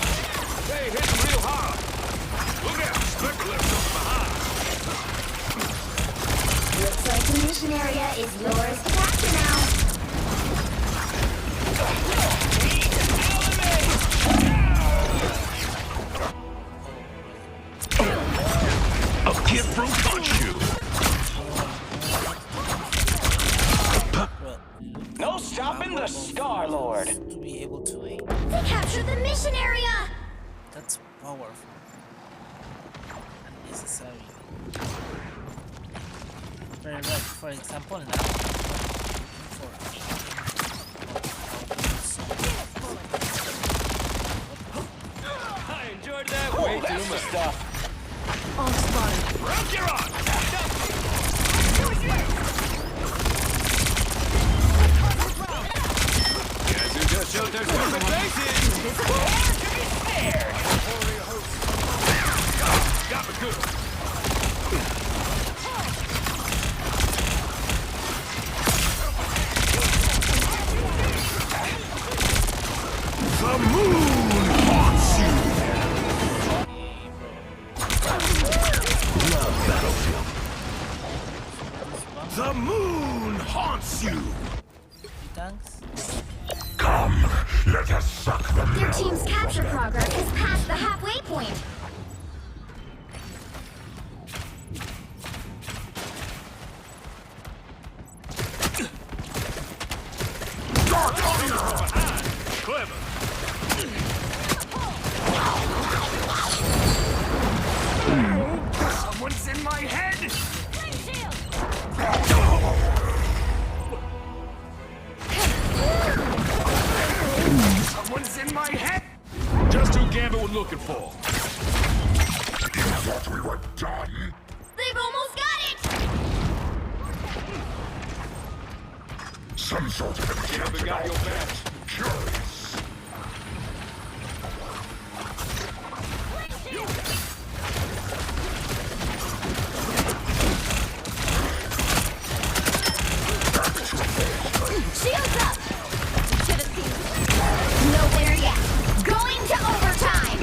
Speaker 4: Hey, hit him real hard. Look out, Spectre left something behind.
Speaker 3: Looks like the mission area is yours to capture now.
Speaker 4: A kid from Punch-You.
Speaker 6: No stopping the Star-Lord.
Speaker 1: to be able to aim.
Speaker 3: They captured the mission area!
Speaker 1: That's powerful and necessary. For example, now
Speaker 6: I enjoyed that way
Speaker 7: All spotted.
Speaker 6: Rock your on! Guess who just showed their certification? Got me good.
Speaker 4: The moon haunts you! Love battlefield. The moon haunts you!
Speaker 1: Thanks.
Speaker 4: Come, let us suck the
Speaker 3: Their
Speaker 4: marrow
Speaker 3: team's
Speaker 4: from
Speaker 3: capture
Speaker 4: them.
Speaker 3: progress has passed the halfway point.
Speaker 6: Clever. Someone's in my head! Someone's in my head! Just who Gambit was looking for.
Speaker 4: You thought we were done?
Speaker 3: They've almost got it!
Speaker 4: Some sort of
Speaker 6: Gambit got your back.
Speaker 4: curious.
Speaker 3: Shields up! Should have seen. No winner yet. Going to overtime.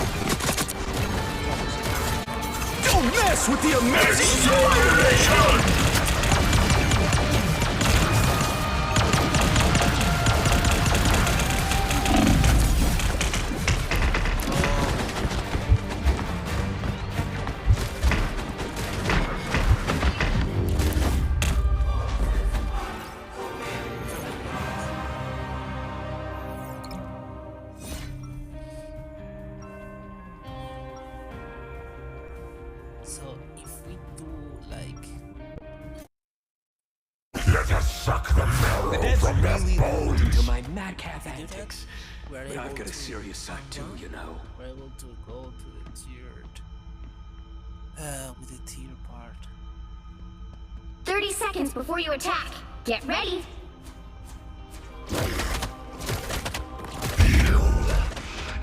Speaker 6: Don't mess with the amazing civilization!
Speaker 1: So if we do like
Speaker 4: Let us suck the marrow from their bones.
Speaker 6: my madcap
Speaker 1: antics, we're
Speaker 6: But
Speaker 1: able
Speaker 6: I've got a
Speaker 1: to
Speaker 6: serious side too, you know.
Speaker 1: we're able to go to the tiered with the tier part.
Speaker 3: 30 seconds before you attack. Get ready.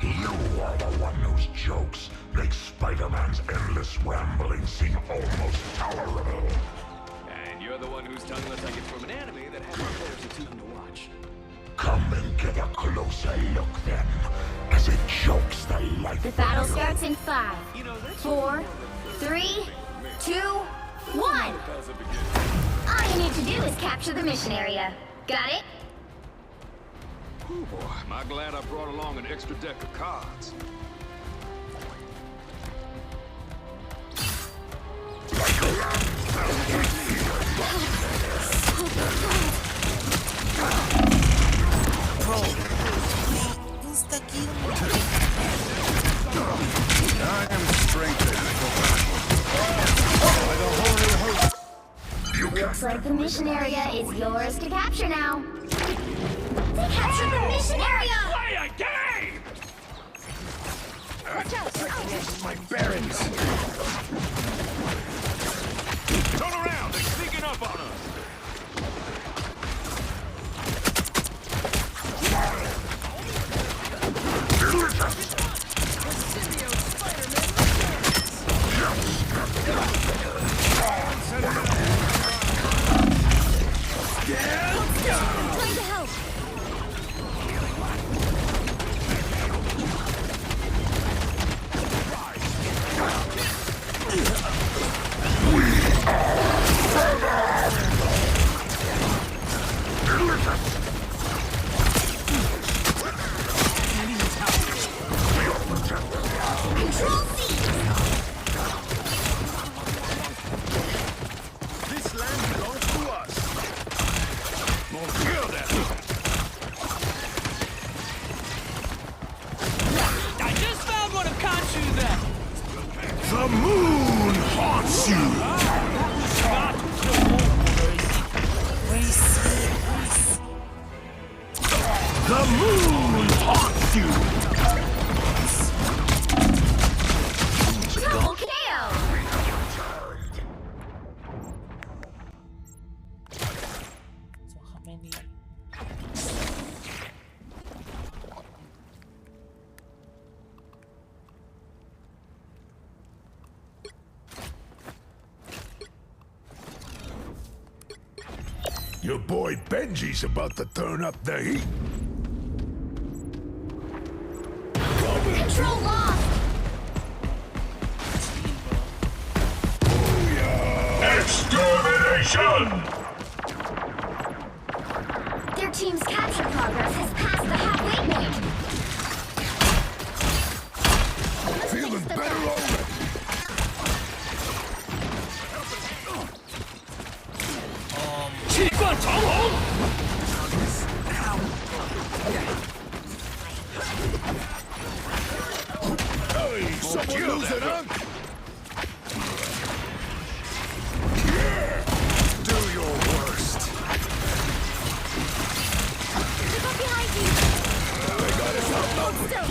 Speaker 4: You are the one whose jokes make Spider-Man's endless rambling seem almost tolerable.
Speaker 6: And you're the one whose tongue looks like it's from an anime that has our players too young to watch.
Speaker 4: Come and get a closer look then, as it chokes the life
Speaker 3: The battle starts in 5, 4, 3, 2, 1. All you need to do is capture the mission area. Got it?
Speaker 6: Ooh, boy, am I glad I brought along an extra deck of cards.
Speaker 1: Bro, insta kill.
Speaker 4: I am strengthened by the holy host. You
Speaker 3: Looks like the mission area is yours to capture now. They captured the mission area!
Speaker 6: Play a game! My bearings. Turn around, they're sneaking up on us.
Speaker 3: Trying to help. Control C.
Speaker 6: This land belongs to us. More kill that.
Speaker 7: I just found one of Khonshu's that.
Speaker 4: The moon haunts you.
Speaker 1: Where is he?
Speaker 4: The moon haunts you. Your boy Benji's about to turn up the heat.
Speaker 3: Control lost!
Speaker 4: Extermination!
Speaker 3: Their team's capture progress has passed the halfway point.
Speaker 4: Feeling better already. Hey, someone losing, huh? Yeah! Do your worst.
Speaker 3: Look up behind you!
Speaker 4: They got us outnumbered.
Speaker 3: Still,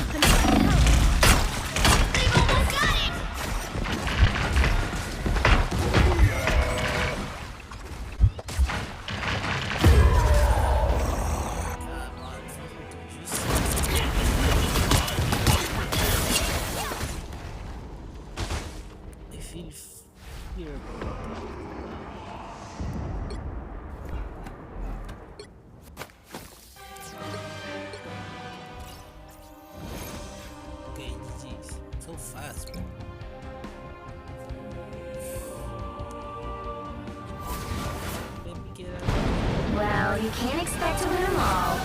Speaker 3: they've almost got it!
Speaker 1: I feel fear, bro. Okay, GG's. So fast, bro. Let me get out.
Speaker 3: Well, you can't expect to win them all.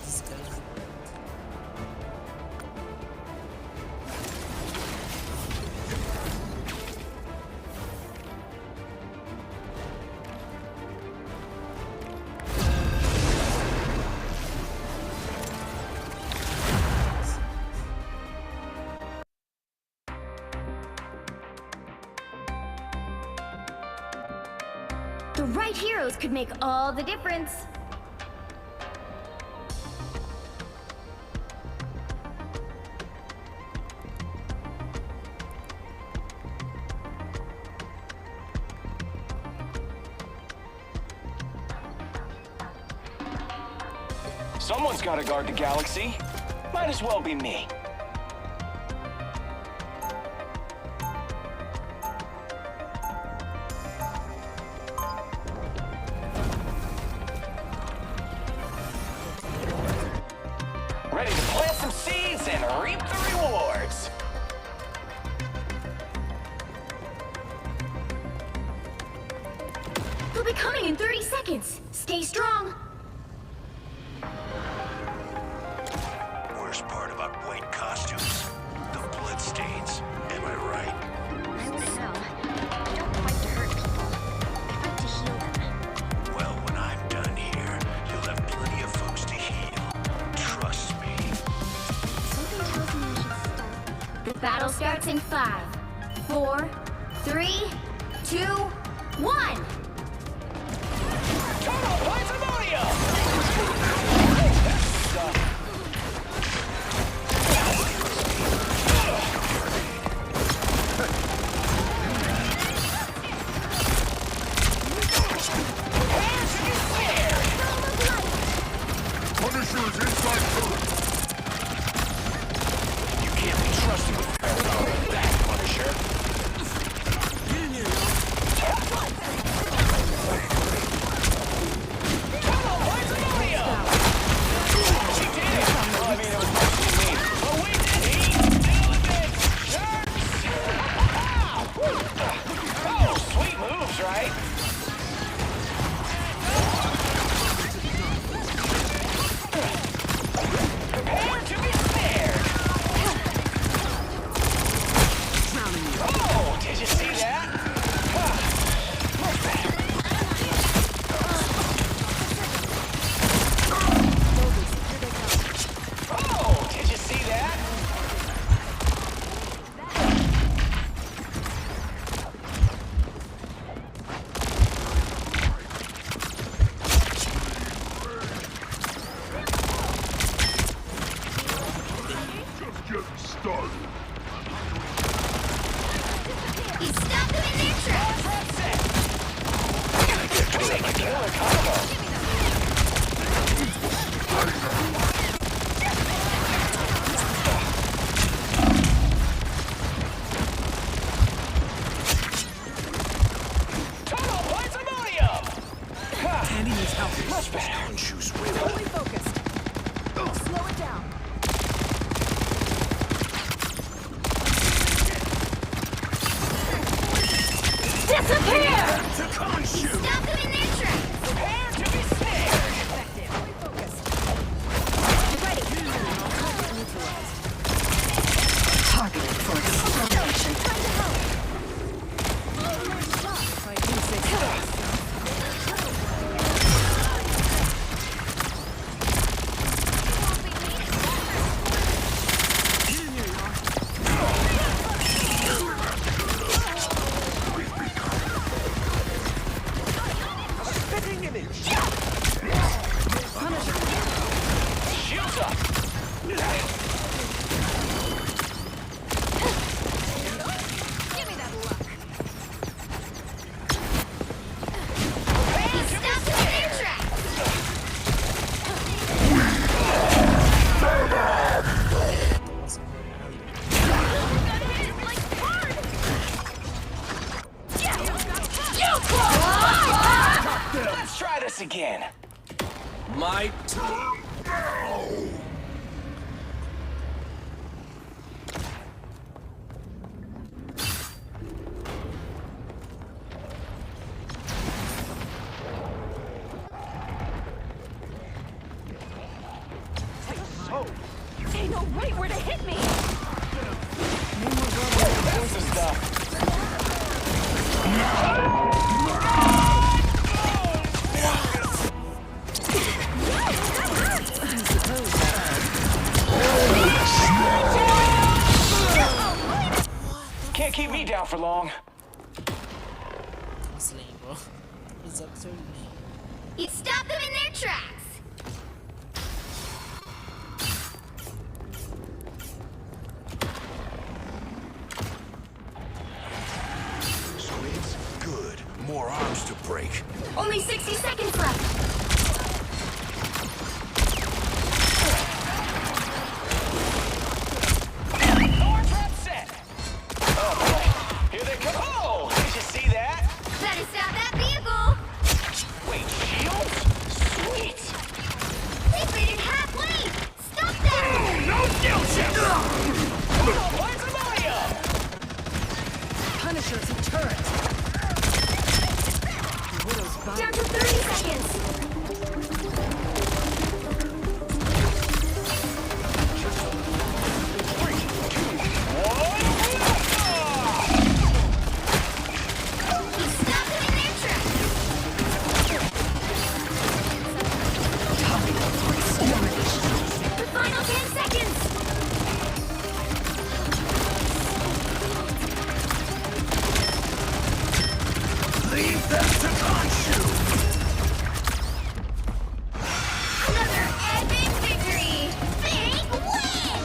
Speaker 1: This guy's
Speaker 3: The right heroes could make all the difference.
Speaker 6: Someone's gotta guard the galaxy. Might as well be me. Ready to plant some seeds and reap the rewards.
Speaker 3: They'll be coming in 30 seconds. Stay strong.
Speaker 4: Worst part about white costumes, the blood stains. Am I right?
Speaker 8: I wouldn't know. They don't fight to hurt people. They fight to heal them.
Speaker 4: Well, when I'm done here, you'll have plenty of folks to heal. Trust me.
Speaker 8: Something tells me we should start.
Speaker 3: The battle starts in 5, 4, 3, 2, 1.
Speaker 6: Total pandemonium!
Speaker 4: Punisher's inside first.
Speaker 6: You can't be trusted with that, Punisher. Total pandemonium! She did it! Well, I mean, it was mostly me. But we did eat elements! Sharks! Oh, sweet moves, right? Prepare to be snared! Oh, did you see that? Oh, did you see that?
Speaker 4: Just getting started.
Speaker 3: You stopped them in their tracks.
Speaker 6: That's it! Killer combo! my turn now!
Speaker 5: So, they know right where to hit me.
Speaker 6: That's the stuff. Can't keep me down for long.
Speaker 1: It's lame, bro. It's actually lame.
Speaker 3: You stop them in their tracks.
Speaker 4: Squids, good. More arms to break.
Speaker 3: Only 60 seconds left.
Speaker 6: Power trap set. Oh boy, here they come. Oh, did you see that?
Speaker 3: Better stop that vehicle.
Speaker 6: Wait, shields? Sweet.
Speaker 3: They faded halfway. Stop them.
Speaker 6: No skill shift. Oh, where's the Mario?
Speaker 7: Punisher's a turret. The Widow's body.
Speaker 3: Down to 30 seconds. You stop them in their tracks. The final 10 seconds.
Speaker 4: Leave them to Khonshu!
Speaker 3: Another epic victory. Big win.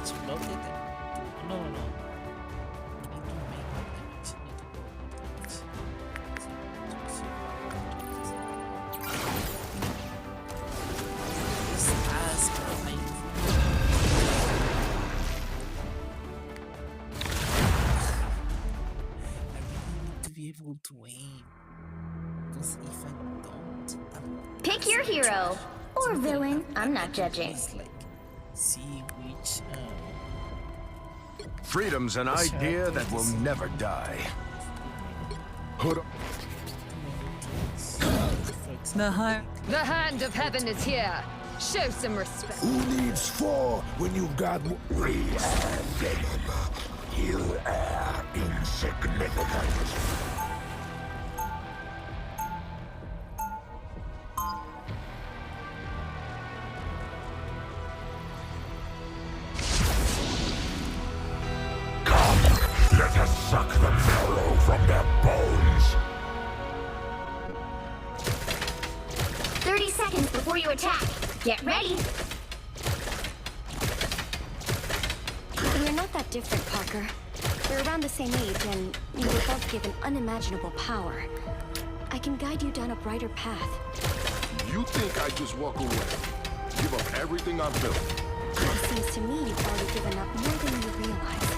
Speaker 1: It's damage blocked. No, no, no. You need to make more damage. You need to go more damage. This ass, bro. I really need to be able to aim. Because if I don't,
Speaker 3: Pick your hero or villain. I'm not judging.
Speaker 1: it's like see which
Speaker 4: Freedom's an idea that will never die. Hood up.
Speaker 7: The hand of heaven is here. Show some respect.
Speaker 4: Who needs four when you've got we have them? You are insignificant. Come, let us suck the marrow from their bones.
Speaker 3: 30 seconds before you attack. Get ready.
Speaker 8: We're not that different, Parker. We're around the same age, and we were both given unimaginable power. I can guide you down a brighter path.
Speaker 4: You think I just walk away? Give up everything I've built?
Speaker 8: It seems to me you've already given up more than you realize.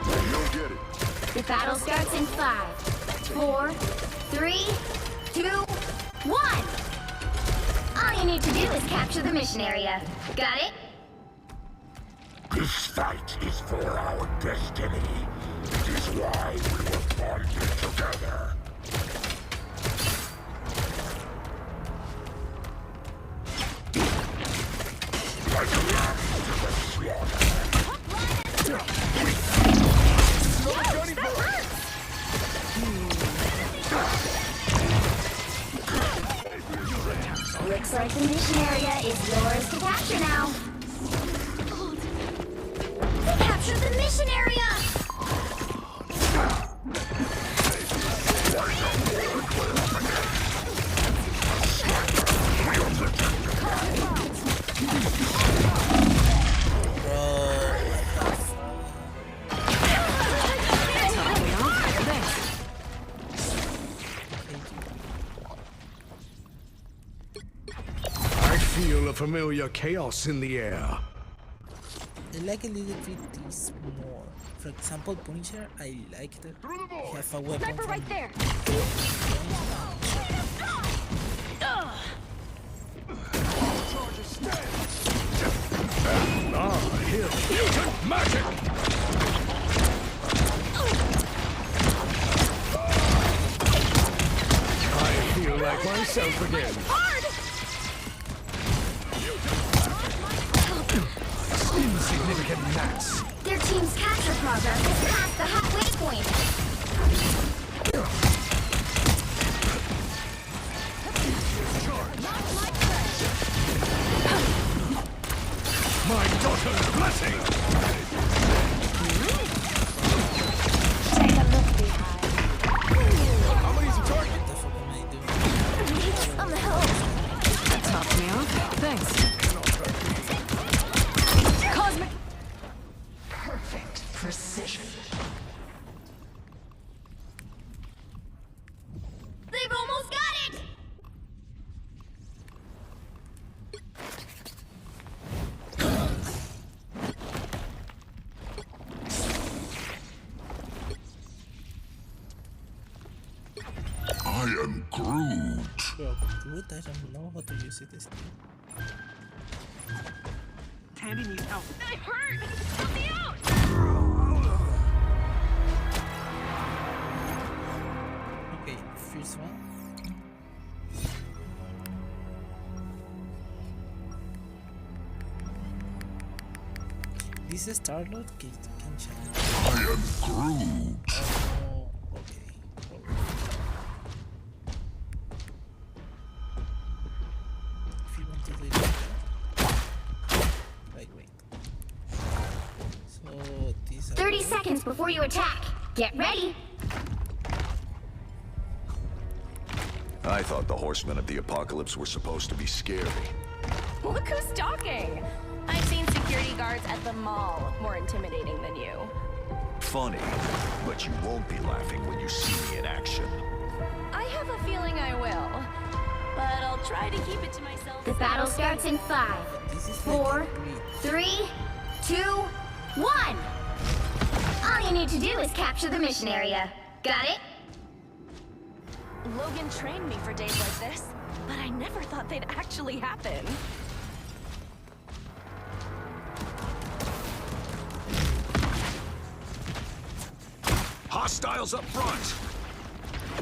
Speaker 4: You don't get it.
Speaker 3: The battle starts in 5, 4, 3, 2, 1. All you need to do is capture the mission area. Got it?
Speaker 4: This fight is for our destiny. It is why we were bonded together. Like a lamb to the slaughter.
Speaker 3: Looks like the mission area is yours to capture now. We captured the mission area!
Speaker 4: unfamiliar chaos in the air.
Speaker 1: I like a little bit this more. For example, Punisher, I like that he have a weapon
Speaker 8: Sniper right there!
Speaker 4: Here, mutant magic! I feel like myself again. Insignificant gnats.
Speaker 3: Their team's capture progress is past the halfway point.
Speaker 4: My daughter's blessing!
Speaker 7: Take a look behind.
Speaker 4: How many's the target?
Speaker 1: What the fuck am I doing?
Speaker 3: Some help.
Speaker 7: Top me off. Thanks. Cosmic.
Speaker 9: Perfect precision.
Speaker 3: They've almost got it!
Speaker 4: I am Groot.
Speaker 1: Bro, Groot, I don't know how to use it. This
Speaker 6: Tandy needs help.
Speaker 3: I hurt! Help me out!
Speaker 1: Okay, first one. This is Star-Lord can challenge.
Speaker 4: I am Groot.
Speaker 1: Oh, okay. If you want to do it like that. Wait. So these are
Speaker 3: 30 seconds before you attack. Get ready.
Speaker 4: I thought the Horsemen of the Apocalypse were supposed to be scary.
Speaker 8: Look who's talking! I've seen security guards at the mall more intimidating than you.
Speaker 4: Funny, but you won't be laughing when you see me in action.
Speaker 8: I have a feeling I will, but I'll try to keep it to myself.
Speaker 3: The battle starts in 5,
Speaker 1: this is
Speaker 3: 4,
Speaker 1: like
Speaker 3: 3, 2, 1. All you need to do is capture the mission area. Got it?
Speaker 8: Logan trained me for days like this, but I never thought they'd actually happen.
Speaker 4: Hostiles up front!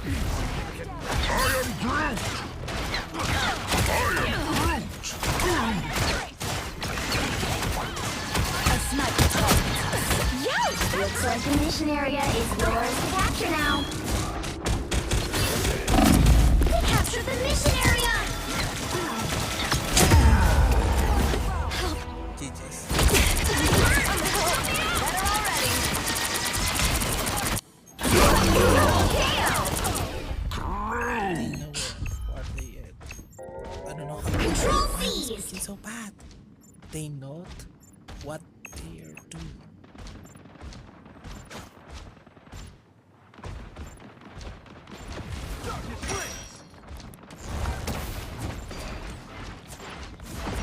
Speaker 4: I am Groot! I am Groot!
Speaker 8: A sniper target.
Speaker 3: Yikes! Looks like the mission area is yours to capture now. They captured the mission area!
Speaker 1: GG's. They know what they I don't know how
Speaker 3: Control
Speaker 1: why is
Speaker 3: seized.
Speaker 1: speaking so bad. They know what they are doing.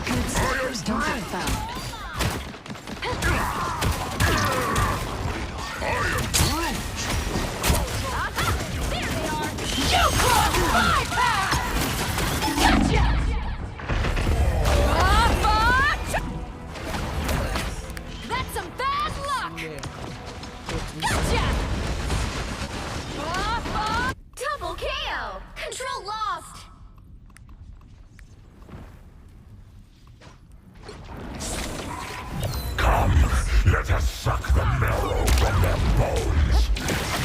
Speaker 7: Good soldiers don't get found.
Speaker 8: That's some bad luck!
Speaker 1: Yeah.
Speaker 3: Double KO! Control lost!
Speaker 4: Come, let us suck the marrow from their bones.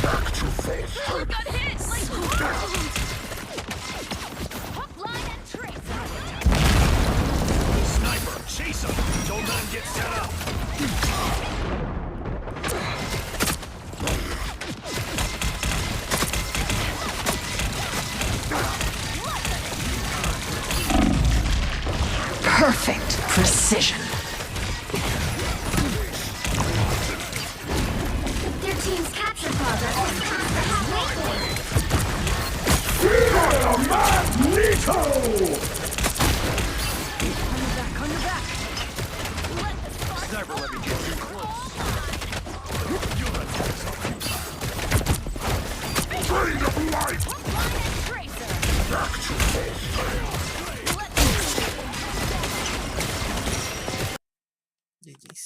Speaker 4: Back to face.
Speaker 8: I got hit! Like hook, line, and tracer!
Speaker 6: Sniper, chase him! Don't let him get set up!
Speaker 7: Perfect precision.
Speaker 3: Their team's capture progress is past the halfway point.
Speaker 4: Magneto!
Speaker 6: Never let me get too close.
Speaker 4: Ray of light! Back to full sail!
Speaker 1: GG's.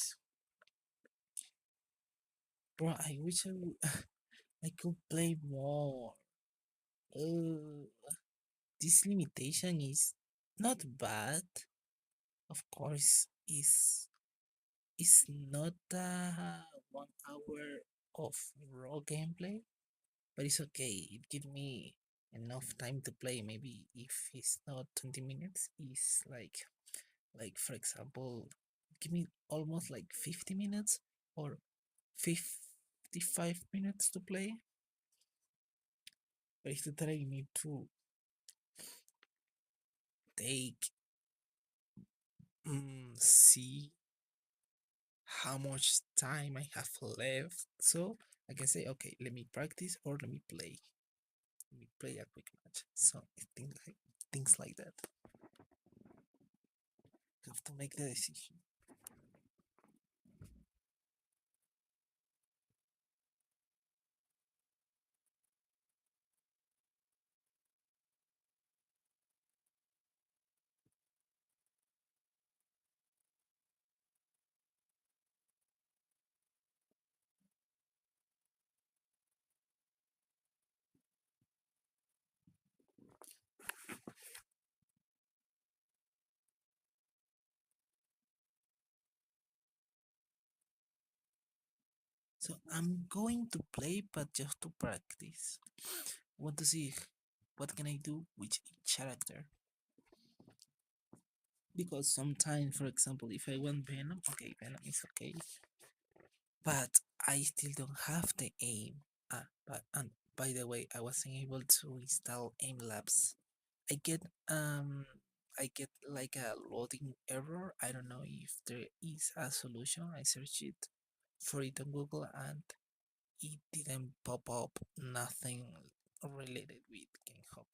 Speaker 1: Bro, I wish I could play more. This limitation is not bad. Of course, is not 1 hour of raw gameplay, but it's okay. It gives me enough time to play. Maybe if it's not 20 minutes, it's like for example, give me almost like 50 minutes or 55 minutes to play. But it's that I need to take see how much time I have left, so I can say, okay, let me practice or let me play. Let me play a quick match. So things like that. You have to make the decision. So I'm going to play, but just to practice. Want to see what can I do with each character. Because sometimes, for example, if I want Venom, okay, Venom is okay, but I still don't have the aim. And by the way, I wasn't able to install aim labs. I get I get like a loading error. I don't know if there is a solution. I searched it for it on Google and it didn't pop up. Nothing related with King Hop.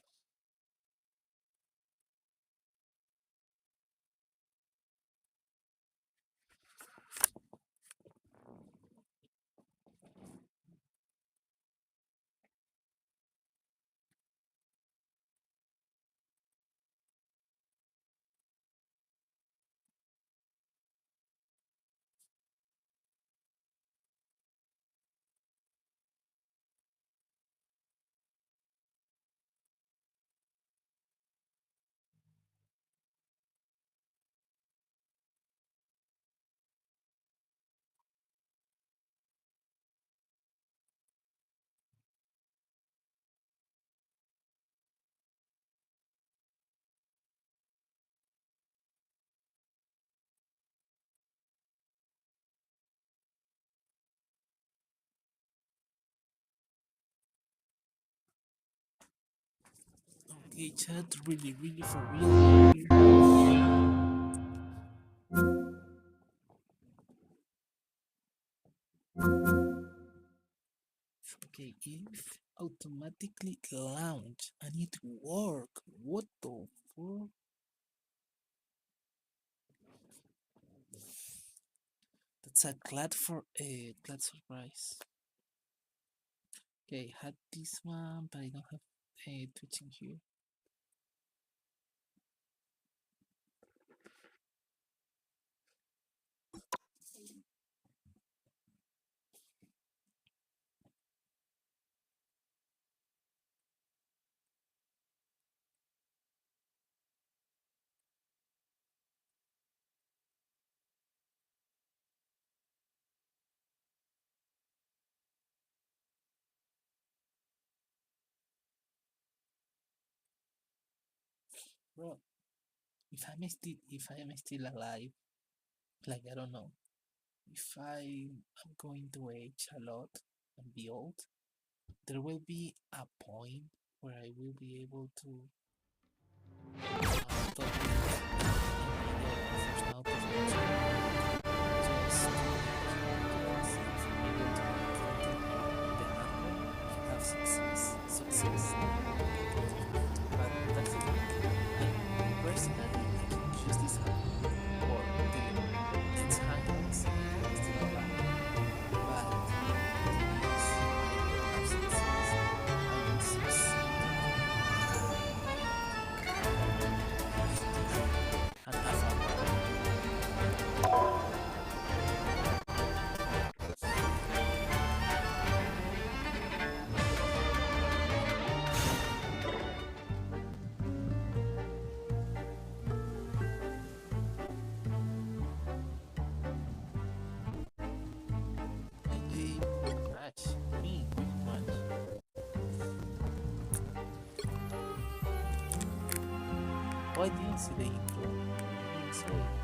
Speaker 1: Okay, chat, really for real. Okay, if automatically launch and it work. What the fuck? That's a glad surprise. Okay, had this one, but I don't have twitching here. Bro, if I am still alive, like I don't know, if I am going to age a lot and be old, there will be a point where I will be able to talk with Nvidia offers now just if I'm able to control the hardware, have success. But that's the thing. I personally I can choose this hardware or its hardware I didn't see the intro. I didn't see it.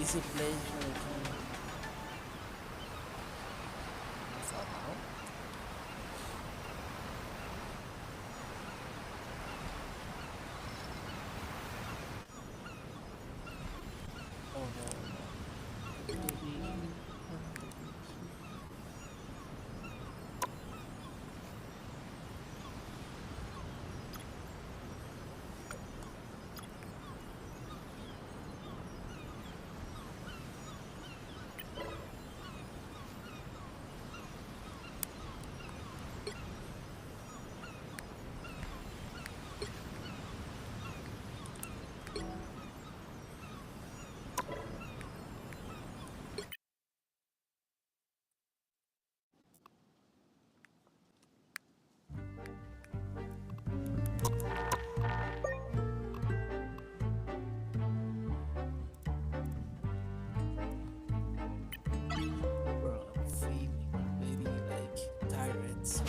Speaker 1: Easy place where I can fall out. Oh no, no. Bro, I'm feeling already like tired. So